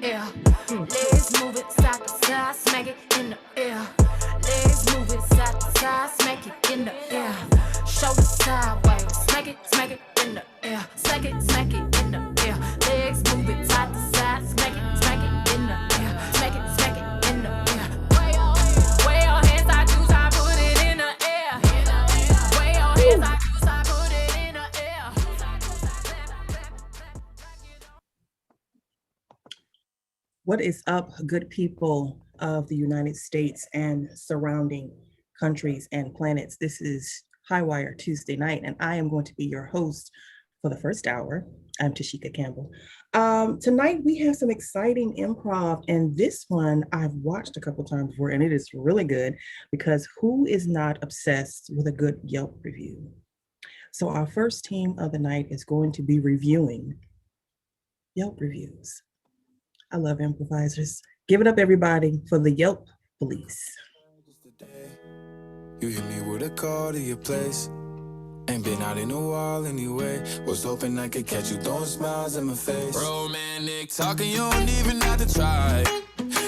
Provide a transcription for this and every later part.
air. Legs move it side to side, smack it in the air. Legs move it side to side, smack it in the air. Shoulders sideways, smack it in the air. Smack it in the air. Legs move it side to side, smack it in the air. Smack it in the air. Way your hands, I choose, I put it in the air. Way your hands, I choose, I put it in the air. What is up, good people of the United States and surrounding countries and planets? This is Highwire Tuesday night, and I am going to be your host for the first hour. I'm Tashika Campbell. Tonight we have some exciting improv, and this one I've watched a couple times before, and it is really good because who is not obsessed with a good Yelp review? So our first team of the night is going to be reviewing Yelp reviews. I love improvisers. Give it up, everybody, for the Yelp police. You hit me with a call to your place. Ain't been out in a while anyway. Was hoping I could catch you throwing smiles in my face. Romantic talking, you don't even have to try.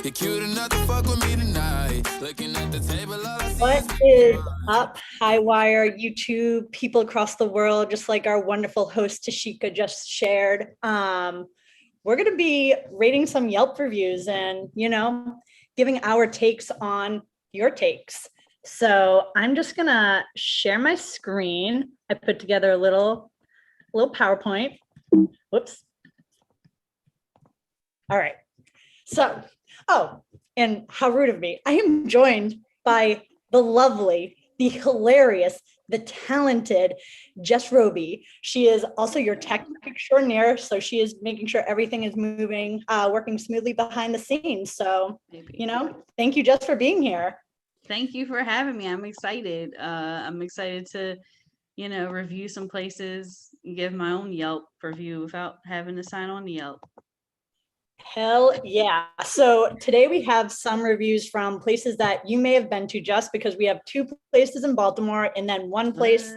You're cute enough to fuck with me tonight. Looking at the table, all I see What is up, Highwire YouTube, people across the world, just like our wonderful host Tashika just shared. We're going to be rating some Yelp reviews and, giving our takes on your takes. So I'm just going to share my screen. I put together a little PowerPoint. Whoops. All right. So, and how rude of me. I am joined by the lovely, the hilarious, the talented Jess Roby. She is also your tech extraordinaire, so she is making sure everything is moving, working smoothly behind the scenes. So, thank you, Jess, for being here. Thank you for having me. I'm excited. I'm excited to, review some places, give my own Yelp review without having to sign on to Yelp. Hell yeah. So today we have some reviews from places that you may have been to, just because we have two places in Baltimore and then one place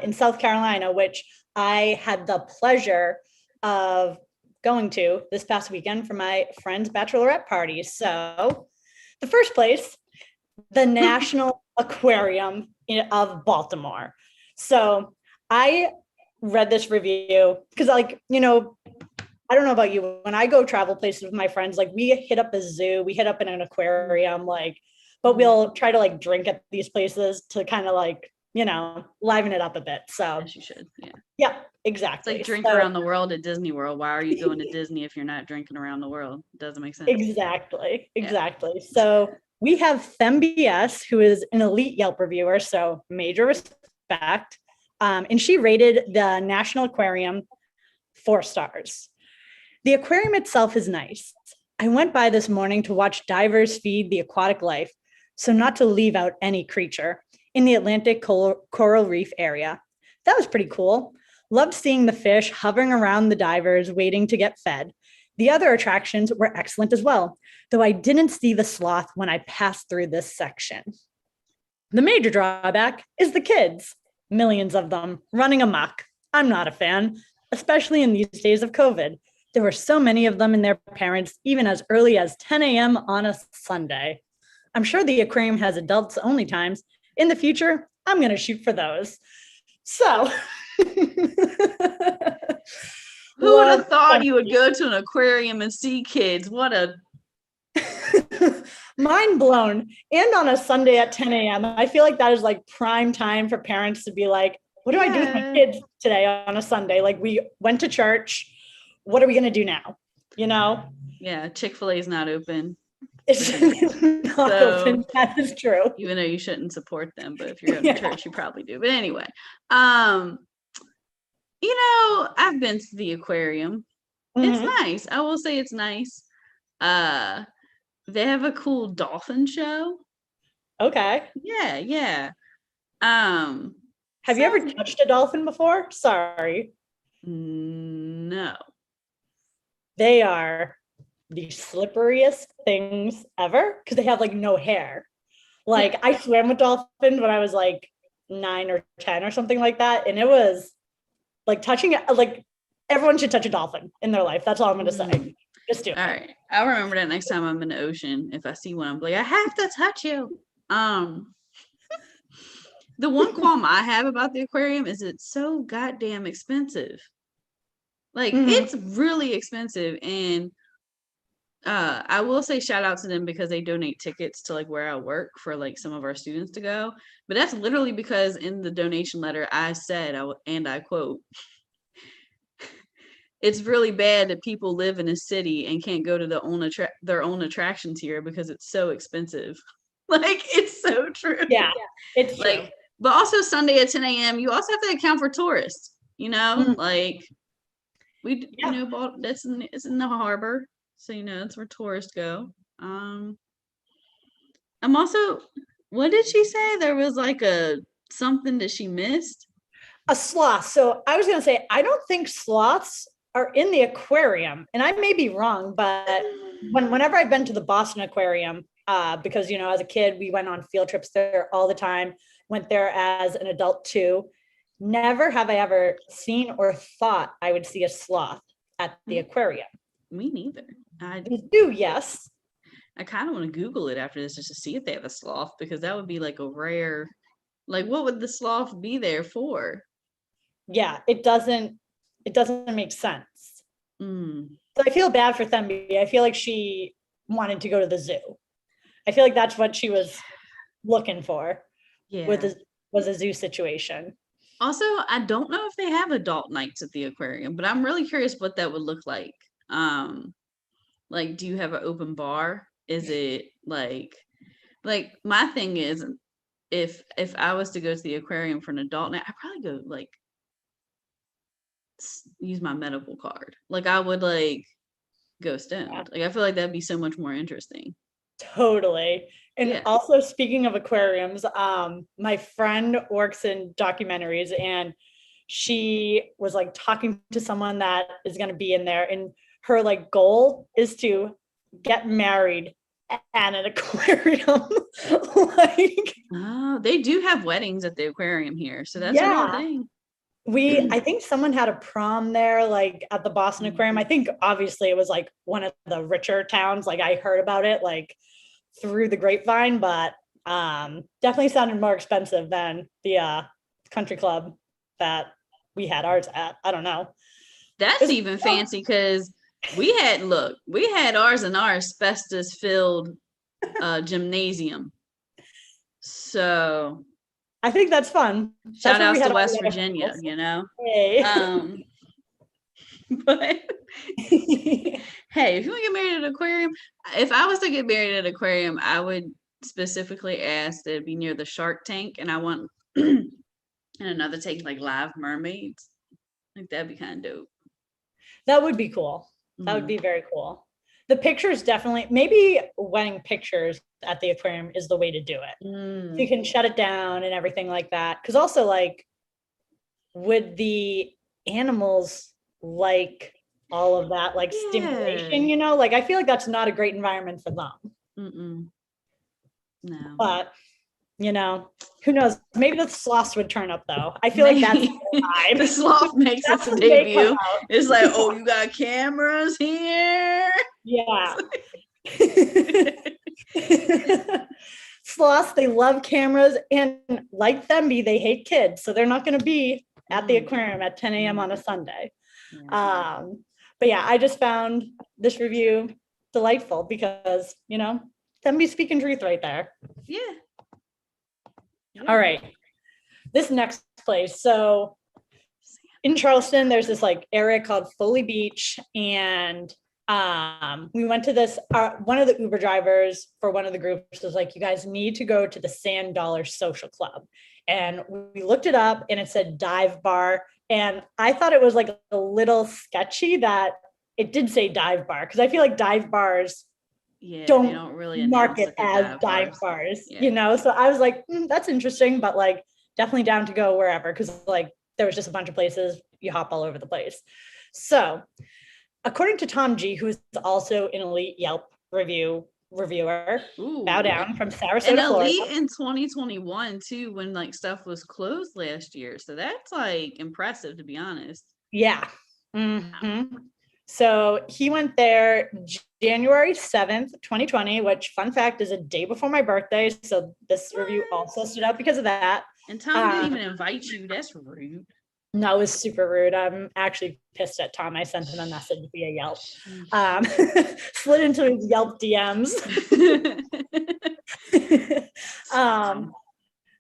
in South Carolina, which I had the pleasure of going to this past weekend for my friend's bachelorette party. So the first place, the National Aquarium of Baltimore. So I read this review because, I don't know about you, when I go travel places with my friends, we hit up a zoo, we hit up in an aquarium, but we'll try to drink at these places to kind of liven it up a bit. So yes, you should. Yeah, exactly. It's like drink around the world at Disney World. Why are you going to Disney if you're not drinking around the world? It doesn't make sense. Exactly. So we have FemBS, who is an elite Yelp reviewer, so major respect. And she rated the National Aquarium 4 stars. The aquarium itself is nice. I went by this morning to watch divers feed the aquatic life, so not to leave out any creature, in the Atlantic coral reef area. That was pretty cool. Loved seeing the fish hovering around the divers waiting to get fed. The other attractions were excellent as well, though I didn't see the sloth when I passed through this section. The major drawback is the kids. Millions of them running amok. I'm not a fan, especially in these days of COVID. There were so many of them and their parents, even as early as 10 a.m. on a Sunday. I'm sure the aquarium has adults only times. In the future, I'm going to shoot for those. So, who would have thought you would go to an aquarium and see kids? What a mind blown. And on a Sunday at 10 a.m. I feel like that is prime time for parents to be like, what do I do with my kids today on a Sunday? We went to church. What are we going to do now? Yeah, Chick-fil-A is not open. It's not open. That is true. Even though you shouldn't support them, but if you're going to church, you probably do. But anyway, I've been to the aquarium. Mm-hmm. It's nice. I will say it's nice. They have a cool dolphin show. Okay. Yeah. Have you ever touched a dolphin before? Sorry. No. They are the slipperiest things ever because they have no hair. I swam with dolphins when I was 9 or 10 or something like that. And it was touching it. Everyone should touch a dolphin in their life. That's all I'm going to say. Just do it. All right. I'll remember that next time I'm in the ocean. If I see one, I'm like, I have to touch you. The one qualm I have about the aquarium is it's so goddamn expensive. Like it's really expensive. And I will say shout out to them because they donate tickets to like where I work for like some of our students to go. But that's literally because in the donation letter I said, and I quote, it's really bad that people live in a city and can't go to their own attractions here because it's so expensive. Like it's so true. Yeah, it's like, true. But also Sunday at 10 a.m. you also have to account for tourists. Like it's in the harbor, so that's where tourists go. I'm also. What did she say? There was like something that she missed. A sloth. So I was going to say, I don't think sloths are in the aquarium, and I may be wrong, but whenever I've been to the Boston Aquarium, because as a kid we went on field trips there all the time, went there as an adult too. Never have I ever seen or thought I would see a sloth at the aquarium. Me neither. I do, yes. I kind of want to Google it after this just to see if they have a sloth, because that would be like a rare. Like, what would the sloth be there for? Yeah, it doesn't make sense. So I feel bad for Themby. I feel like she wanted to go to the zoo. I feel like that's what she was looking for. Yeah, was a zoo situation. Also, I don't know if they have adult nights at the aquarium, but I'm really curious what that would look like. Like, do you have an open bar? Is it like my thing is, if I was to go to the aquarium for an adult night, I'd probably go like use my medical card. Like I would like go stoned. Yeah. Like I feel like that'd be so much more interesting. Totally. And also speaking of aquariums, my friend works in documentaries, and she was like talking to someone that is going to be in there, and her like goal is to get married at an aquarium. They do have weddings at the aquarium here, so that's a real thing. I think someone had a prom there, like at the Boston Aquarium. I think obviously it was like one of the richer towns. Like I heard about it like through the grapevine, but definitely sounded more expensive than the country club that we had ours at. I don't know. That's even fancy because we had ours in our asbestos filled gymnasium. So I think that's fun. Shout out to West Virginia, Hey. But hey, if you want to get married at an aquarium, if I was to get married at an aquarium, I would specifically ask that it be near the shark tank, and I want in another tank like live mermaids. Like that'd be kind of dope. That would be cool. That would be very cool. The pictures definitely, maybe wedding pictures at the aquarium is the way to do it. So you can shut it down and everything like that. Because also, like, would the animals like all of that, like stimulation? Like I feel like that's not a great environment for them. No, but who knows? Maybe the sloths would turn up though. I feel like that's the sloth makes its debut. It's like, oh, you got cameras here. Yeah. Sloths, they love cameras, and like Themby, they hate kids, so they're not going to be at the aquarium at 10 a.m. on a Sunday. But yeah, I just found this review delightful because Themby's speaking truth right there. Yeah. All right, this next place. So in Charleston, there's this like area called Foley Beach, and we went to this. One of the Uber drivers for one of the groups was like, "You guys need to go to the Sand Dollar Social Club," and we looked it up, and it said dive bar, and I thought it was like a little sketchy that it did say dive bar, because I feel like dive bars. Don't really market as dive bars, so I was like, that's interesting, but like definitely down to go wherever, because like there was just a bunch of places, you hop all over the place. So according to Tom G, who's also an elite Yelp reviewer, bow down, from Sarasota, and Florida. Elite in 2021 too, when like stuff was closed last year, so that's like impressive, to be honest. Yeah. So he went there January 7th, 2020, which, fun fact, is a day before my birthday. So this review also stood out because of that. And Tom didn't even invite you. That's rude. No, it was super rude. I'm actually pissed at Tom. I sent him a message via Yelp. Slid into his Yelp DMs.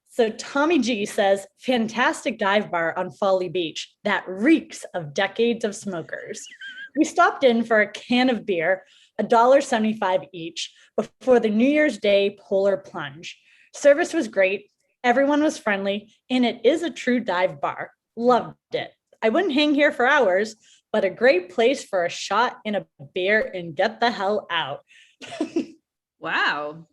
So Tommy G says, fantastic dive bar on Folly Beach that reeks of decades of smokers. We stopped in for a can of beer, $1.75 each, before the New Year's Day polar plunge. Service was great. Everyone was friendly, and it is a true dive bar. Loved it. I wouldn't hang here for hours, but a great place for a shot and a beer and get the hell out. Wow.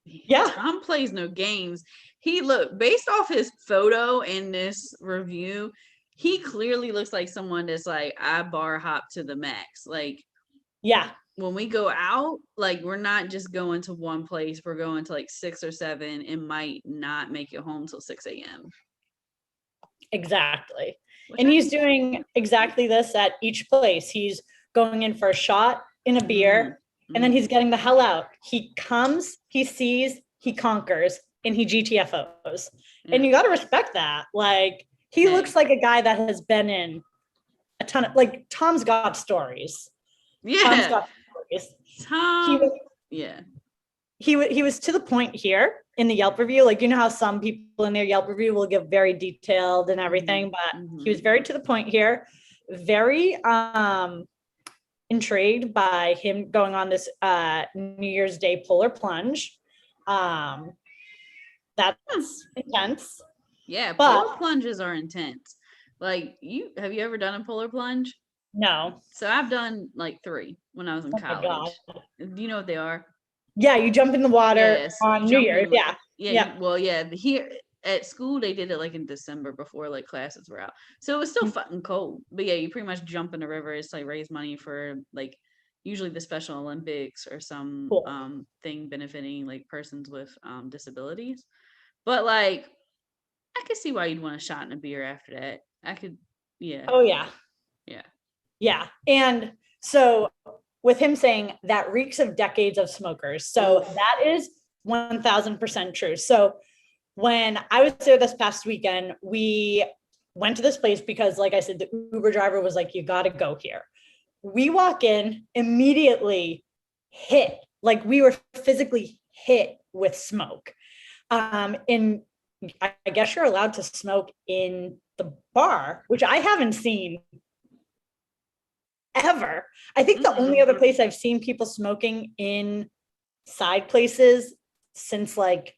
Yeah. Tom plays no games. He based off his photo in this review, he clearly looks like someone that's like, I bar hop to the max. Like, yeah. When we go out, like, we're not just going to one place, we're going to like 6 or 7 and might not make it home till 6 a.m. Exactly. And he's doing exactly this at each place. He's going in for a shot and a beer, and then he's getting the hell out. He comes, he sees, he conquers, and he GTFOs. And you got to respect that. Like, he looks like a guy that has been in a ton of, like, Tom's got stories. Yeah. Tom's got stories. He was to the point here in the Yelp review. Like, you know how some people in their Yelp review will give very detailed and everything, but he was very to the point here. Very intrigued by him going on this New Year's Day polar plunge. That's intense. Yeah, polar plunges are intense. Like, have you ever done a polar plunge? No. So I've done like 3 when I was in college. Do you know what they are? Yeah, you jump in the water on New Year's. Here at school they did it like in December before like classes were out. So it was still fucking cold. But yeah, you pretty much jump in the river. It's like raise money for like usually the Special Olympics or some thing benefiting like persons with disabilities. But like, I could see why you'd want a shot and a beer after that. I could, yeah. Oh yeah. Yeah. Yeah. And so with him saying that reeks of decades of smokers. So that is 1000% true. So when I was there this past weekend, we went to this place because, like I said, the Uber driver was like, you got to go here. We walk in, immediately hit, like we were physically hit with smoke. And I guess you're allowed to smoke in the bar, which I haven't seen ever. I think the only other place I've seen people smoking in side places since like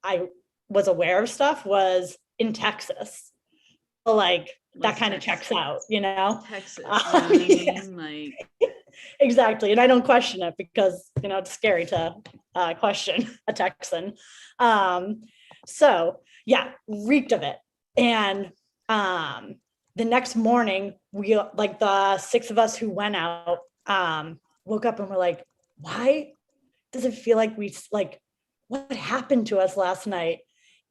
I was aware of stuff was in Texas. So like that kind of checks out, you know? Texas. You know what I mean? Like, exactly. And I don't question it because, you know, it's scary to question a Texan. So yeah, reeked of it. And the next morning, we, like the 6 of us who went out, woke up and we're like, why does it feel like we, like, what happened to us last night?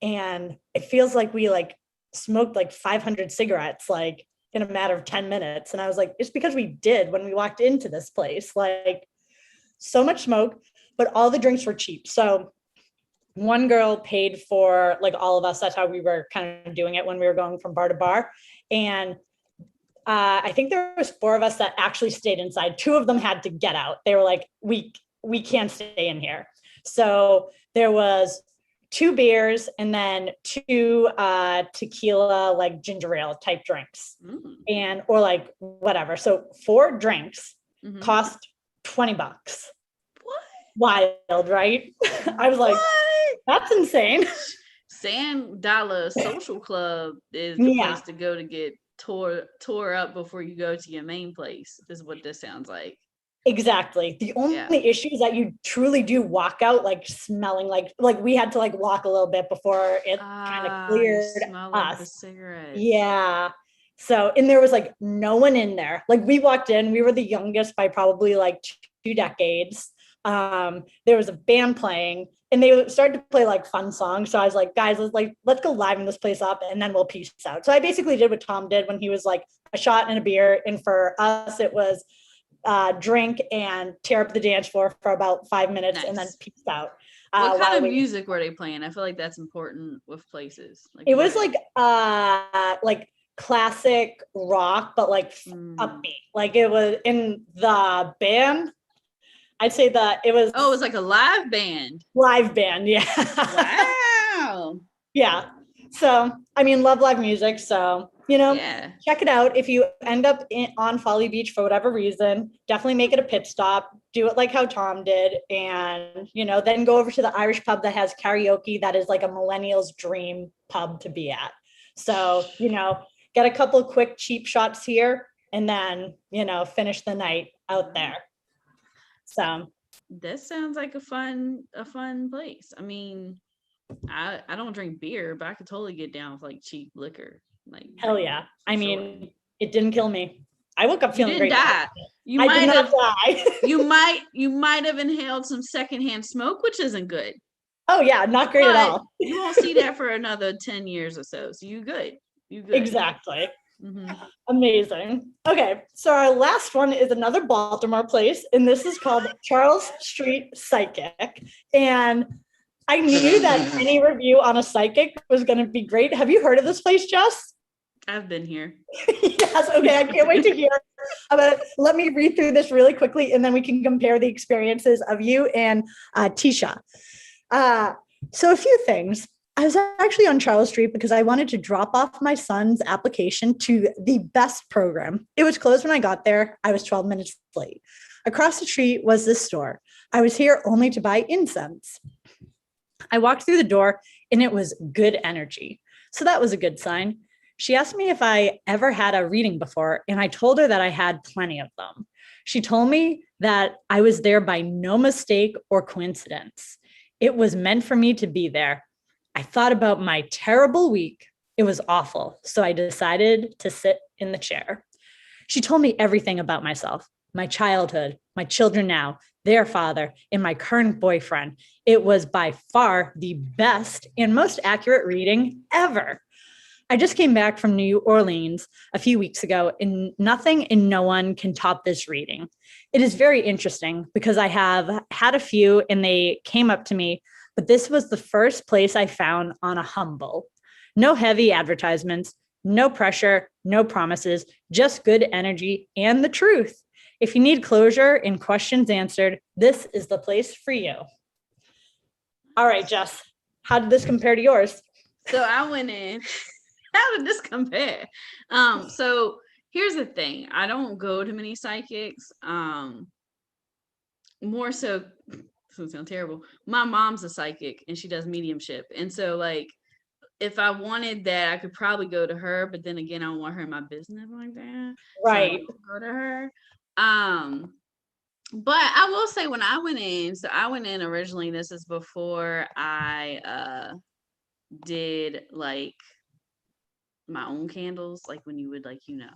And it feels like we like smoked like 500 cigarettes, like in a matter of 10 minutes. And I was like, it's because we did when we walked into this place, like so much smoke, but all the drinks were cheap. So one girl paid for like all of us. That's how we were kind of doing it when we were going from bar to bar. And I think there was 4 of us that actually stayed inside. 2 of them had to get out. They were like, we can't stay in here. So there was 2 beers and then 2 tequila, like ginger ale type drinks and, or like whatever. So 4 drinks cost $20. What? Wild, right? I was like, that's insane. Sand Dollar Social Club is the place to go to get tore up before you go to your main place, is what this sounds like. Exactly. The only issue is that you truly do walk out like smelling like we had to like walk a little bit before it kind of cleared smell us. Like the cigarettes. Yeah. So, and there was like no one in there. Like we walked in, we were the youngest by probably like 2 decades. There was a band playing and they started to play like fun songs. So I was like, guys, let's go liven this place up and then we'll peace out. So I basically did what Tom did when he was like, a shot and a beer. And for us, it was drink and tear up the dance floor for about 5 minutes and then peace out. What kind of music were they playing? I feel like that's important with places. Like, it was like classic rock, but like upbeat. Like it was in the band. I'd say that it was. Oh, it was like a live band. Live band, yeah. Wow. Yeah. So, I mean, love live music. So, check it out. If you end up on Folly Beach for whatever reason, definitely make it a pit stop. Do it like how Tom did. And, then go over to the Irish pub that has karaoke. That is like a millennial's dream pub to be at. So, get a couple quick cheap shots here and then, finish the night out there. So that sounds like a fun place. I mean, I don't drink beer, but I could totally get down with like cheap liquor. Like hell yeah. I mean, it didn't kill me. I woke up feeling great. Die. I did not die. you might have inhaled some secondhand smoke, which isn't good. Oh yeah, not great at all. You won't see that for another 10 years or so. So you good. Exactly. Mm-hmm. Amazing. Okay, so our last one is another Baltimore place, and this is called Charles Street Psychic. And I knew that any review on a psychic was going to be great. Have you heard of this place, Jess? I've been here. Yes. Okay. I can't wait to hear about it. Let me read through this really quickly, and then we can compare the experiences of you and Tisha. So a few things. I was actually on Charles Street because I wanted to drop off my son's application to the best program. It was closed when I got there. I was 12 minutes late. Across the street was this store. I was here only to buy incense. I walked through the door and it was good energy. So that was a good sign. She asked me if I ever had a reading before, and I told her that I had plenty of them. She told me that I was there by no mistake or coincidence. It was meant for me to be there. I thought about my terrible week. It was awful. So I decided to sit in the chair. She told me everything about myself, my childhood, my children now, their father, and my current boyfriend. It was by far the best and most accurate reading ever. I just came back from New Orleans a few weeks ago, and nothing and no one can top this reading. It is very interesting because I have had a few and they came up to me, but this was the first place I found on a humble. No heavy advertisements, no pressure, no promises, just good energy and the truth. If you need closure and questions answered, this is the place for you. All right, Jess, how did this compare to yours? So I went in. How did this compare? So here's the thing. I don't go to many psychics. More so, this will sound terrible. My mom's a psychic and she does mediumship. And so like, if I wanted that, I could probably go to her, but then again, I don't want her in my business like that. Right. So go to her. But I will say when I went in originally, this is before I did like my own candles, like when you would you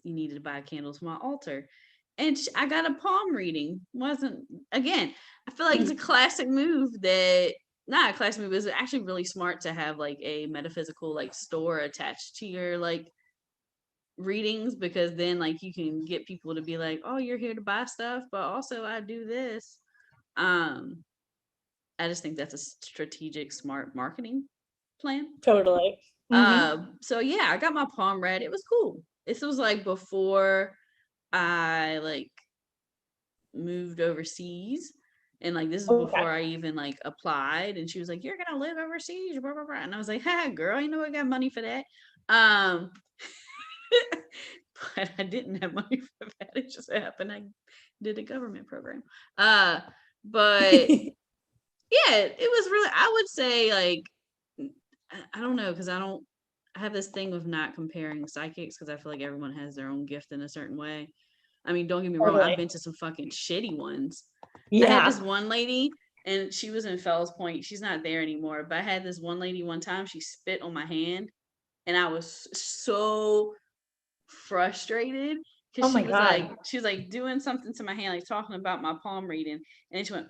needed to buy candles for my altar, and I got a palm reading. Wasn't, again, I feel like it's a classic move that, not a classic move, it's actually really smart to have like a metaphysical store attached to your readings, because then you can get people to be like, oh, you're here to buy stuff, but also I do this. I just think that's a strategic, smart marketing plan. Totally. So yeah, I got my palm read. It was cool. This was before I moved overseas, and this is before I even applied. And she was like, "You're gonna live overseas," blah, blah, blah. And I was like, "Ha, girl, you know I got money for that." But I didn't have money for that. It just happened I did a government program. But yeah, it was really, I would say I don't know, because I have this thing with not comparing psychics, because I feel like everyone has their own gift in a certain way. I mean, don't get me wrong, I've been to some fucking shitty ones. Yeah. I had this one lady, and she was in Fells Point. She's not there anymore, but I had this one lady one time, she spit on my hand, and I was so frustrated, because she was doing something to my hand, talking about my palm reading, and then she went,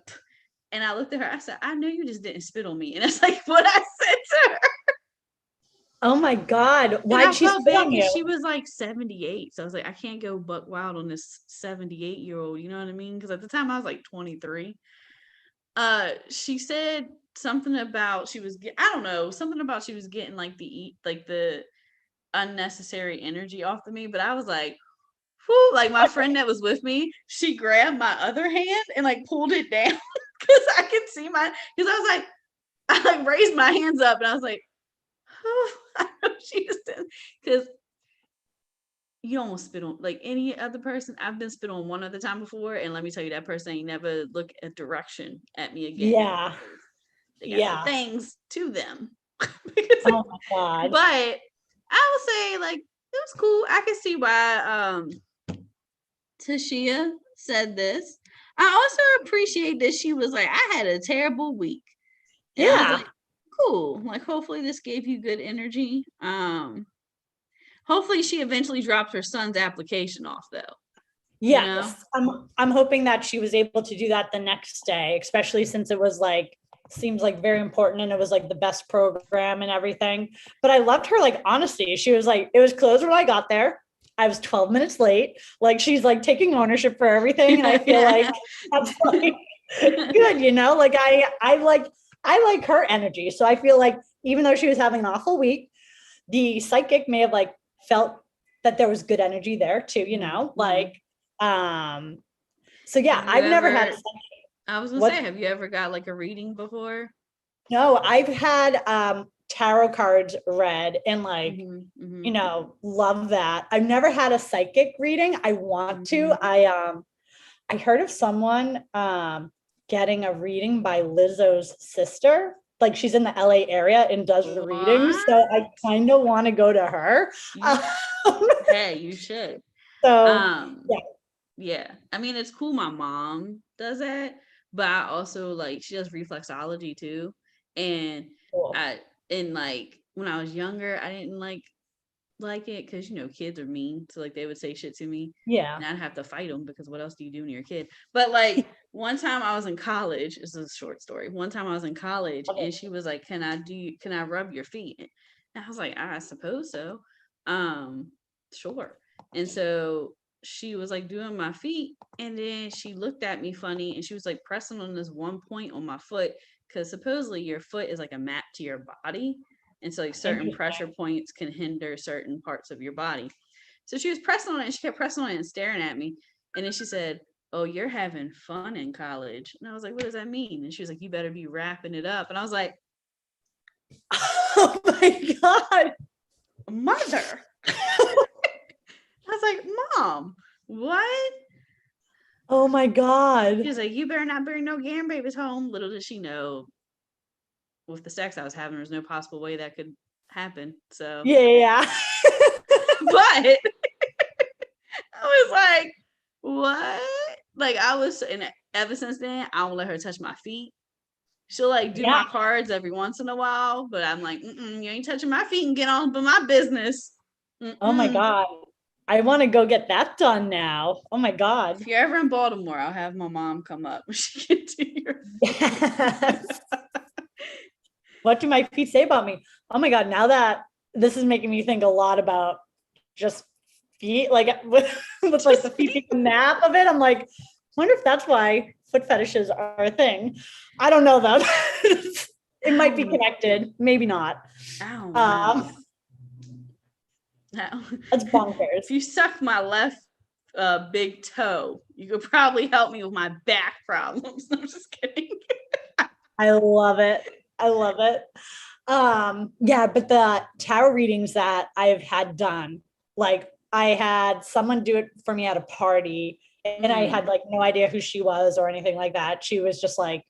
and I looked at her, I said, I know you just didn't spit on me. And it's what I said to her. Oh my God. And Why'd I she felt spit bad on because you? she was like 78. So I was like, I can't go buck wild on this 78-year-old. You know what I mean? Because at the time I was like 23. She said something about I don't know, something about she was getting like the unnecessary energy off of me. But I was like, whew, like my friend that was with me, she grabbed my other hand and like pulled it down because I could see because I was like, I like raised my hands up and I was like, oh, I know she just did because you almost spit on like any other person. I've been spit on one other time before, and let me tell you, that person ain't never look a direction at me again. Yeah. They got some Yeah. things to them. Oh my God. But I will say, like, it was cool. I can see why Tashia said this. I also appreciate that she was like, I had a terrible week. And I was Yeah. like, cool. Like, hopefully this gave you good energy. Hopefully she eventually dropped her son's application off though. You know? Yes. I'm hoping that she was able to do that the next day, especially since it was like seems like very important and it was like the best program and everything. But I loved her like honesty. She was like, it was closed when I got there. I was 12 minutes late. Like she's like taking ownership for everything. And I feel like that's like good, you know, like I like her energy. So I feel like even though she was having an awful week, the psychic may have like felt that there was good energy there too, you know, like so yeah, I've never had a psychic. I was gonna say, have you ever got like a reading before? No, I've had tarot cards read and like you know, love that. I've never had a psychic reading. I want to. I heard of someone getting a reading by Lizzo's sister. Like she's in the LA area and does the readings. So I kind of want to go to her. Hey, you should. So yeah. I mean, it's cool my mom does that, but I also like she does reflexology too. And cool. like when I was younger, I didn't like it because you know kids are mean, so like they would say shit to me, and I'd have to fight them because what else do you do when you're a kid? But like one time I was in college, this is a short story. One time I was in college and she was like, can I rub your feet? And I was like, I suppose so. Sure. And so she was like doing my feet, and then she looked at me funny and she was like pressing on this one point on my foot because supposedly your foot is like a map to your body. And so like certain pressure points can hinder certain parts of your body. So she was pressing on it and she kept pressing on it and staring at me. And then she said, oh, you're having fun in college. And I was like, what does that mean? And she was like, you better be wrapping it up. And I was like, oh my God. Mother. I was like, Mom, what? Oh my God. She was like, you better not bring no game babies home. Little did she know with the sex I was having, there's no possible way that could happen. So yeah. But I was like, what? Like I was, and ever since then, I don't let her touch my feet. She'll like do my cards every once in a while, but I'm like, you ain't touching my feet and get on with my business. Oh my God. I want to go get that done now. Oh my God. If you're ever in Baltimore, I'll have my mom come up. She can do your yes. What do my feet say about me? Oh my God. Now that this is making me think a lot about just feet, like with like the feet nap of it. I'm like, wonder if that's why foot fetishes are a thing. I don't know though. It might be connected. Maybe not. That's bonkers. If you suck my left big toe, you could probably help me with my back problems. I'm just kidding. I love it. I love it. Yeah, but the tarot readings that I've had done, like I had someone do it for me at a party and I had like no idea who she was or anything like that. She was just like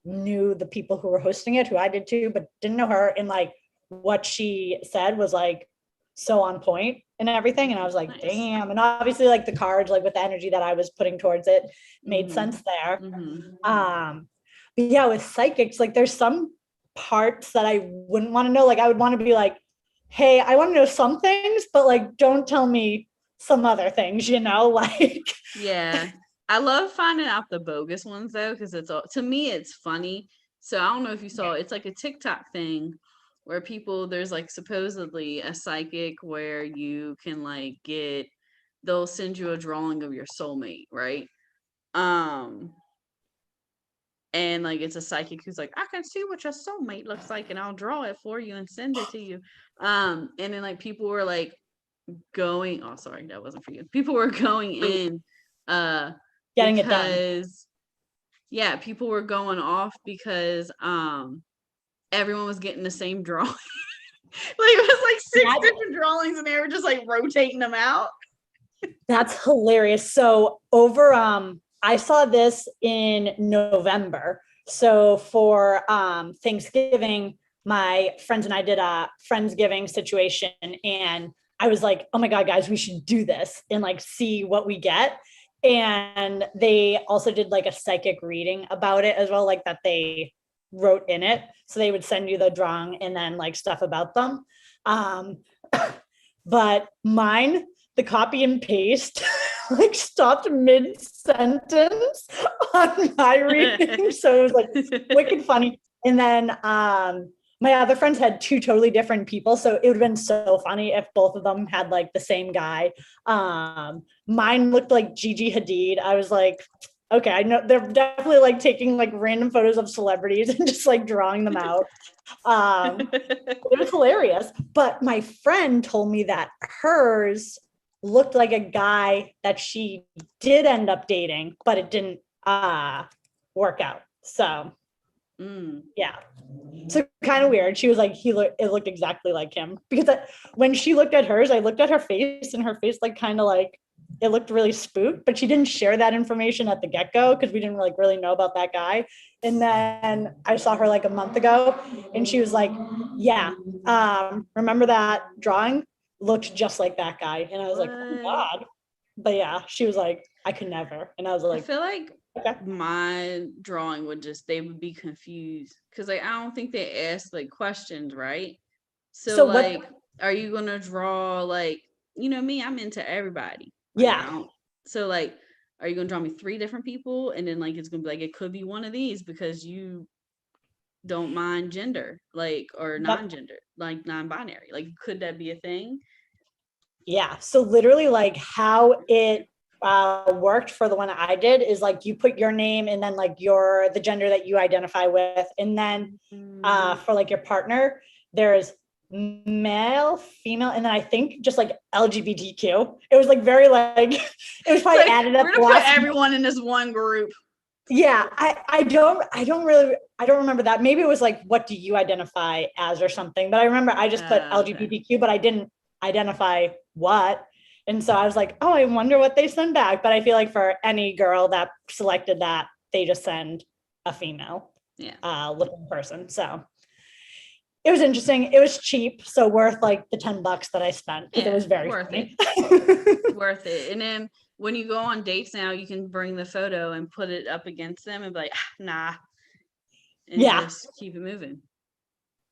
knew the people who were hosting it, who I did too, but didn't know her. And like what she said was like so on point and everything. And I was like, nice. Damn. And obviously like the cards, like with the energy that I was putting towards it made sense there. But yeah, with psychics, like there's some parts that I wouldn't want to know. Like I would want to be like, hey, I want to know some things, but like, don't tell me some other things, you know, like. Yeah. I love finding out the bogus ones though, because it's all, to me, it's funny. So I don't know if you saw, it's like a TikTok thing where there's like supposedly a psychic where you can like they'll send you a drawing of your soulmate, right? And like it's a psychic who's like, I can see what your soulmate looks like and I'll draw it for you and send it to you. And then like people were like going, oh sorry, that wasn't for you. People were going in Getting because people were going off because everyone was getting the same drawing. Like it was like six different drawings and they were just like rotating them out. That's hilarious. So over I saw this in November. So for Thanksgiving, my friends and I did a Friendsgiving situation, and I was like, oh my God, guys, we should do this and like see what we get. And they also did like a psychic reading about it as well, like that they wrote in it. So they would send you the drawing and then like stuff about them. But mine, the copy and paste like stopped mid-sentence on my reading. So it was like wicked funny. And then my other friends had two totally different people. So it would have been so funny if both of them had like the same guy. Mine looked like Gigi Hadid. I was like, okay, I know they're definitely like taking like random photos of celebrities and just like drawing them out. It was hilarious. But my friend told me that hers looked like a guy that she did end up dating, but it didn't work out. So yeah, so kind of weird. She was like, it looked exactly like him, because when she looked at hers, I looked at her face and her face like kind of like it looked really spooked, but she didn't share that information at the get-go because we didn't like really know about that guy. And then I saw her like a month ago and she was like, yeah, remember that drawing? Looked just like that guy. And I was like, oh my God. But yeah, she was like, I could never. And I was like, I feel like my drawing they would be confused because like I don't think they ask like questions, right? So like, are you gonna draw like, you know me, I'm into everybody. Like, yeah. So like, are you gonna draw me 3 different people and then like it's gonna be like it could be one of these because you don't mind gender, like, or non-gender, like non-binary, like could that be a thing? Yeah, so literally like how it worked for the one I did is like you put your name and then like the gender that you identify with, and then for like your partner there's male, female, and then I think just like LGBTQ. It was like very like it was probably like, added up. We're gonna put everyone in this one group. Yeah, I don't remember that. Maybe it was like, what do you identify as or something, but I remember I just put LGBTQ, but I didn't identify what. And so I was like, oh, I wonder what they send back. But I feel like for any girl that selected that, they just send a female looking person. So it was interesting. It was cheap, so worth like the $10 that I spent, because it was very worth funny. it. Worth it. And then when you go on dates now, you can bring the photo and put it up against them and be like, nah. And just keep it moving.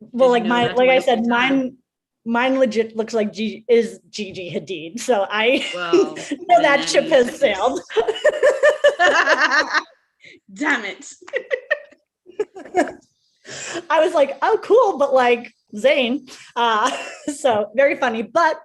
Well, like I said, mine legit looks like Gigi Hadid. So I know that ship has sailed. Damn it. I was like, oh, cool, but like Zayn. So very funny. But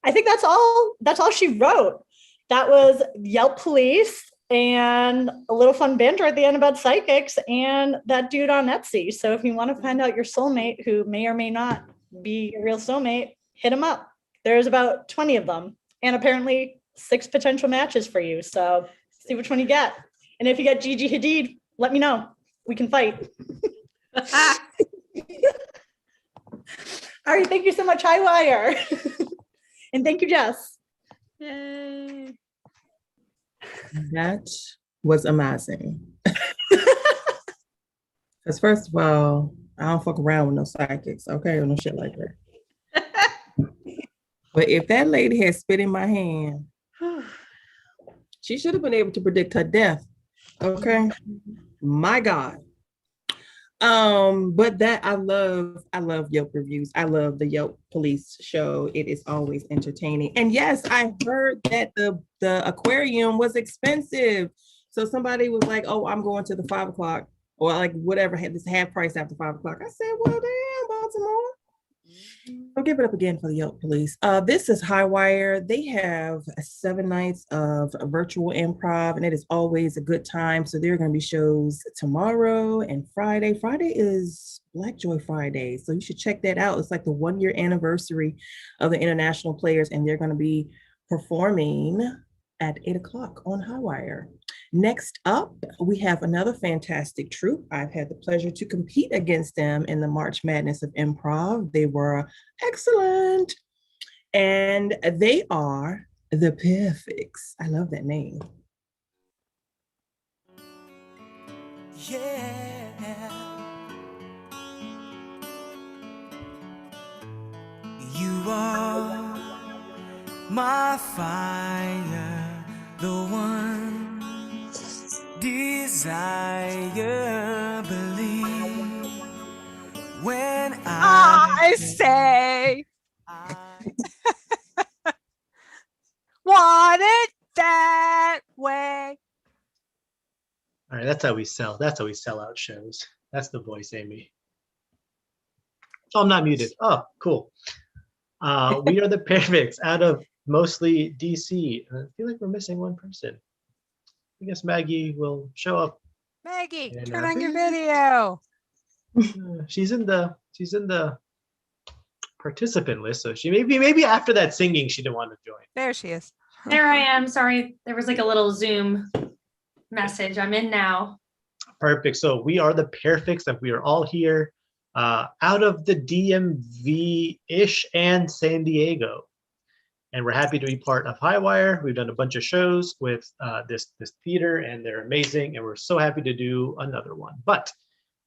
I think that's all she wrote. That was Yelp Police and a little fun banter at the end about psychics and that dude on Etsy. So if you want to find out your soulmate, who may or may not be your real soulmate, hit him up. There's about 20 of them and apparently 6 potential matches for you. So see which one you get. And if you get Gigi Hadid, let me know. We can fight. All right. Thank you so much, Highwire. And thank you, Jess. Yay. That was amazing. Because first of all, I don't fuck around with no psychics, okay, or no shit like that. But if that lady had spit in my hand, she should have been able to predict her death. Okay, my God. But that I love Yelp reviews. I love the Yelp Police show. It is always entertaining. And yes, I heard that the aquarium was expensive. So somebody was like, "Oh, I'm going to the 5 o'clock or like whatever had this half price after 5 o'clock." I said, "Well, damn, Baltimore. So give it up again for the Yelp Police. This is Highwire. They have 7 nights of virtual improv, and it is always a good time. So there are going to be shows tomorrow and Friday. Friday is Black Joy Friday, so you should check that out. It's like the 1-year anniversary of the international players, and they're going to be performing at 8 o'clock on Highwire. Next up, we have another fantastic troupe. I've had the pleasure to compete against them in the March Madness of Improv. They were excellent. And they are the Perfects. I love that name. Yeah. You are my fire, the one desire, believe when I say want it that way. All right, that's how we sell. That's how we sell out shows. That's the voice, Amy. Oh, I'm not muted. Oh, cool. We are the Perfects out of mostly DC. I feel like we're missing one person. I guess Maggie will show up. Maggie, And, turn on your video. She's in the participant list, so she maybe after that singing she didn't want to join. There she is. There I am. Sorry, there was like a little Zoom message. I'm in now. Perfect. So we are the Perfects, and we are all here out of the DMV-ish and San Diego. And we're happy to be part of Highwire. We've done a bunch of shows with this theater, and they're amazing. And we're so happy to do another one. But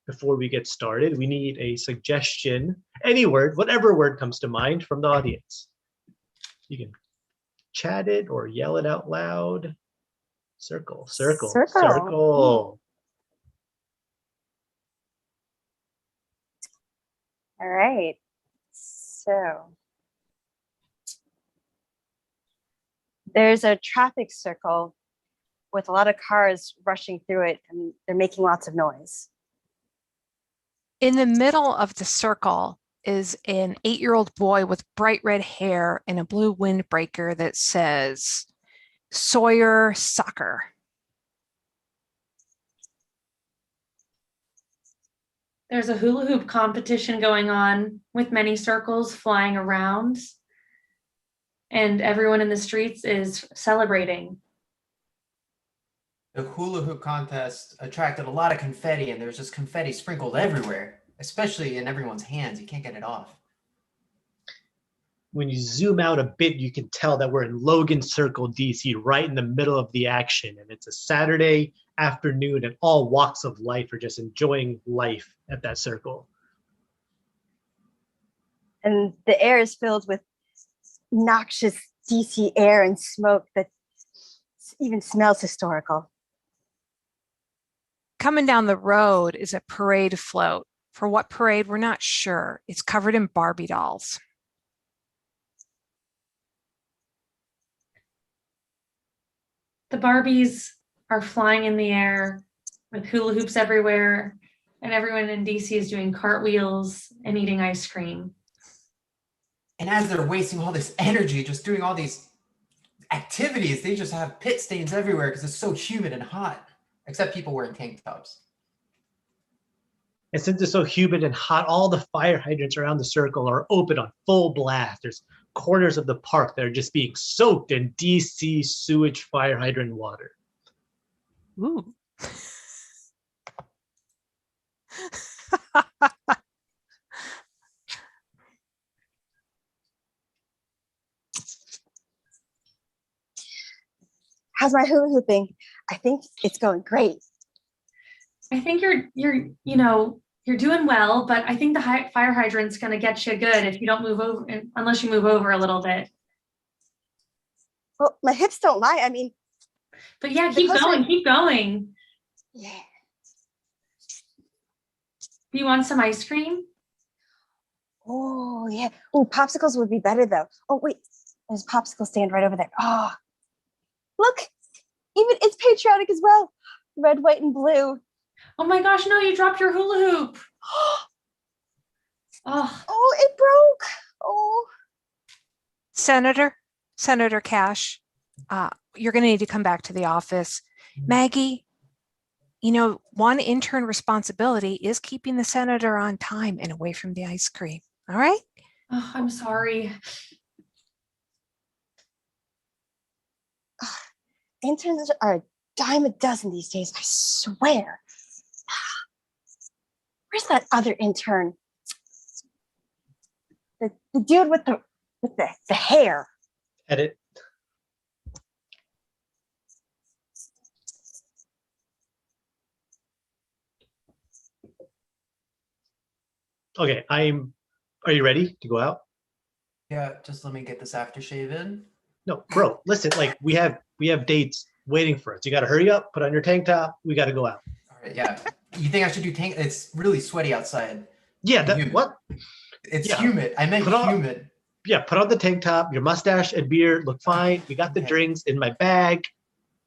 before we get started, we need a suggestion, any word, whatever word comes to mind from the audience. You can chat it or yell it out loud. Circle, circle, Circle. circle. All right. So there's a traffic circle with a lot of cars rushing through it, and they're making lots of noise. In the middle of the circle is an 8-year-old boy with bright red hair and a blue windbreaker that says Sawyer Soccer. There's a hula hoop competition going on with many circles flying around, and everyone in the streets is celebrating. The hula hoop contest attracted a lot of confetti, and there's just confetti sprinkled everywhere, especially in everyone's hands. You can't get it off. When you zoom out a bit, you can tell that we're in Logan Circle, DC, right in the middle of the action. And it's a Saturday afternoon, and all walks of life are just enjoying life at that circle. And the air is filled with noxious DC air and smoke that even smells historical. Coming down the road is a parade float. For what parade, we're not sure. It's covered in Barbie dolls. The Barbies are flying in the air with hula hoops everywhere, and everyone in DC is doing cartwheels and eating ice cream. And as they're wasting all this energy just doing all these activities, they just have pit stains everywhere because it's so humid and hot, except people wearing tank tops. And since it's so humid and hot, all the fire hydrants around the circle are open on full blast. There's corners of the park that are just being soaked in DC sewage fire hydrant water. Ooh. How's my hula hooping? I think it's going great. I think you're doing well, but I think the fire hydrant's going to get you good if you don't move over, unless you move over a little bit. Well, my hips don't lie. I mean, but yeah, keep going. Yeah. Do you want some ice cream? Oh, yeah. Oh, popsicles would be better though. Oh, wait, there's a popsicle stand right over there. Oh, look, even it's patriotic as well. Red, white, and blue. Oh my gosh, no, you dropped your hula hoop. Oh, Oh, it broke. Oh, Senator Cash, you're going to need to come back to the office. Maggie, one intern responsibility is keeping the senator on time and away from the ice cream. All right? oh, I'm sorry. interns are a dime a dozen these days, I swear. Where's that other intern? The dude with the hair. Edit. Okay, are you ready to go out? Yeah, just let me get this aftershave in. No, bro, listen, like we have dates waiting for us. You gotta hurry up, put on your tank top, we gotta go out. All right, yeah. You think I should do tank? It's really sweaty outside. Yeah, And humid. what? It's Yeah. humid. I meant Put on- humid. Yeah, put on the tank top, your mustache and beard look fine. We got the Okay. drinks in my bag.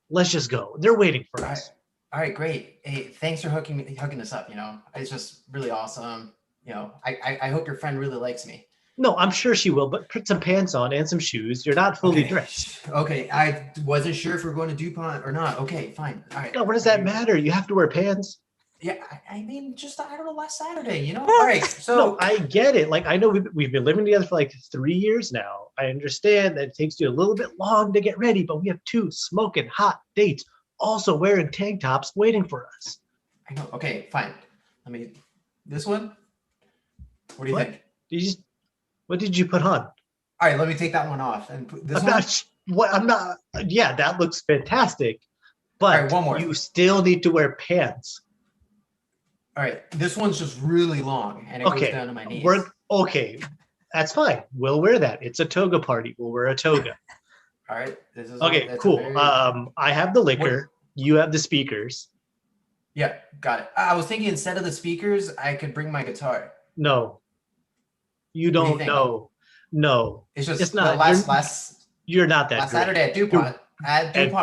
Let's just go. They're waiting for All us. right. All right, great. Hey, thanks for hooking us up. It's just really awesome. I hope your friend really likes me. No, I'm sure she will, but put some pants on and some shoes. You're not fully Okay. dressed. Okay, I wasn't sure if we're going to DuPont or not. Okay, fine. All right. No, what does that matter? You have to wear pants. Yeah, I mean, just I don't know, last Saturday. All right, so No, I get it. Like I know we've been living together for like 3 years now. I understand that it takes you a little bit long to get ready, but we have 2 smoking hot dates also wearing tank tops waiting for us. I know. Okay, fine. This one. What do you What? think? What did you put on? All right, let me take that one off and put this I'm one. not. Yeah, that looks fantastic, but All right, one more. you still need to wear pants. All right, this one's just really long and it Okay, goes down to my knees. Okay. That's fine. We'll wear that. It's a toga party. We'll wear a toga. All right, this is Okay, that's a cool. very- I have the liquor. You have the speakers. Yeah, got it. I was thinking instead of the speakers, I could bring my guitar. No, you What do you don't think? know. No, It's just It's not. last you're not that last great. Saturday at DuPont.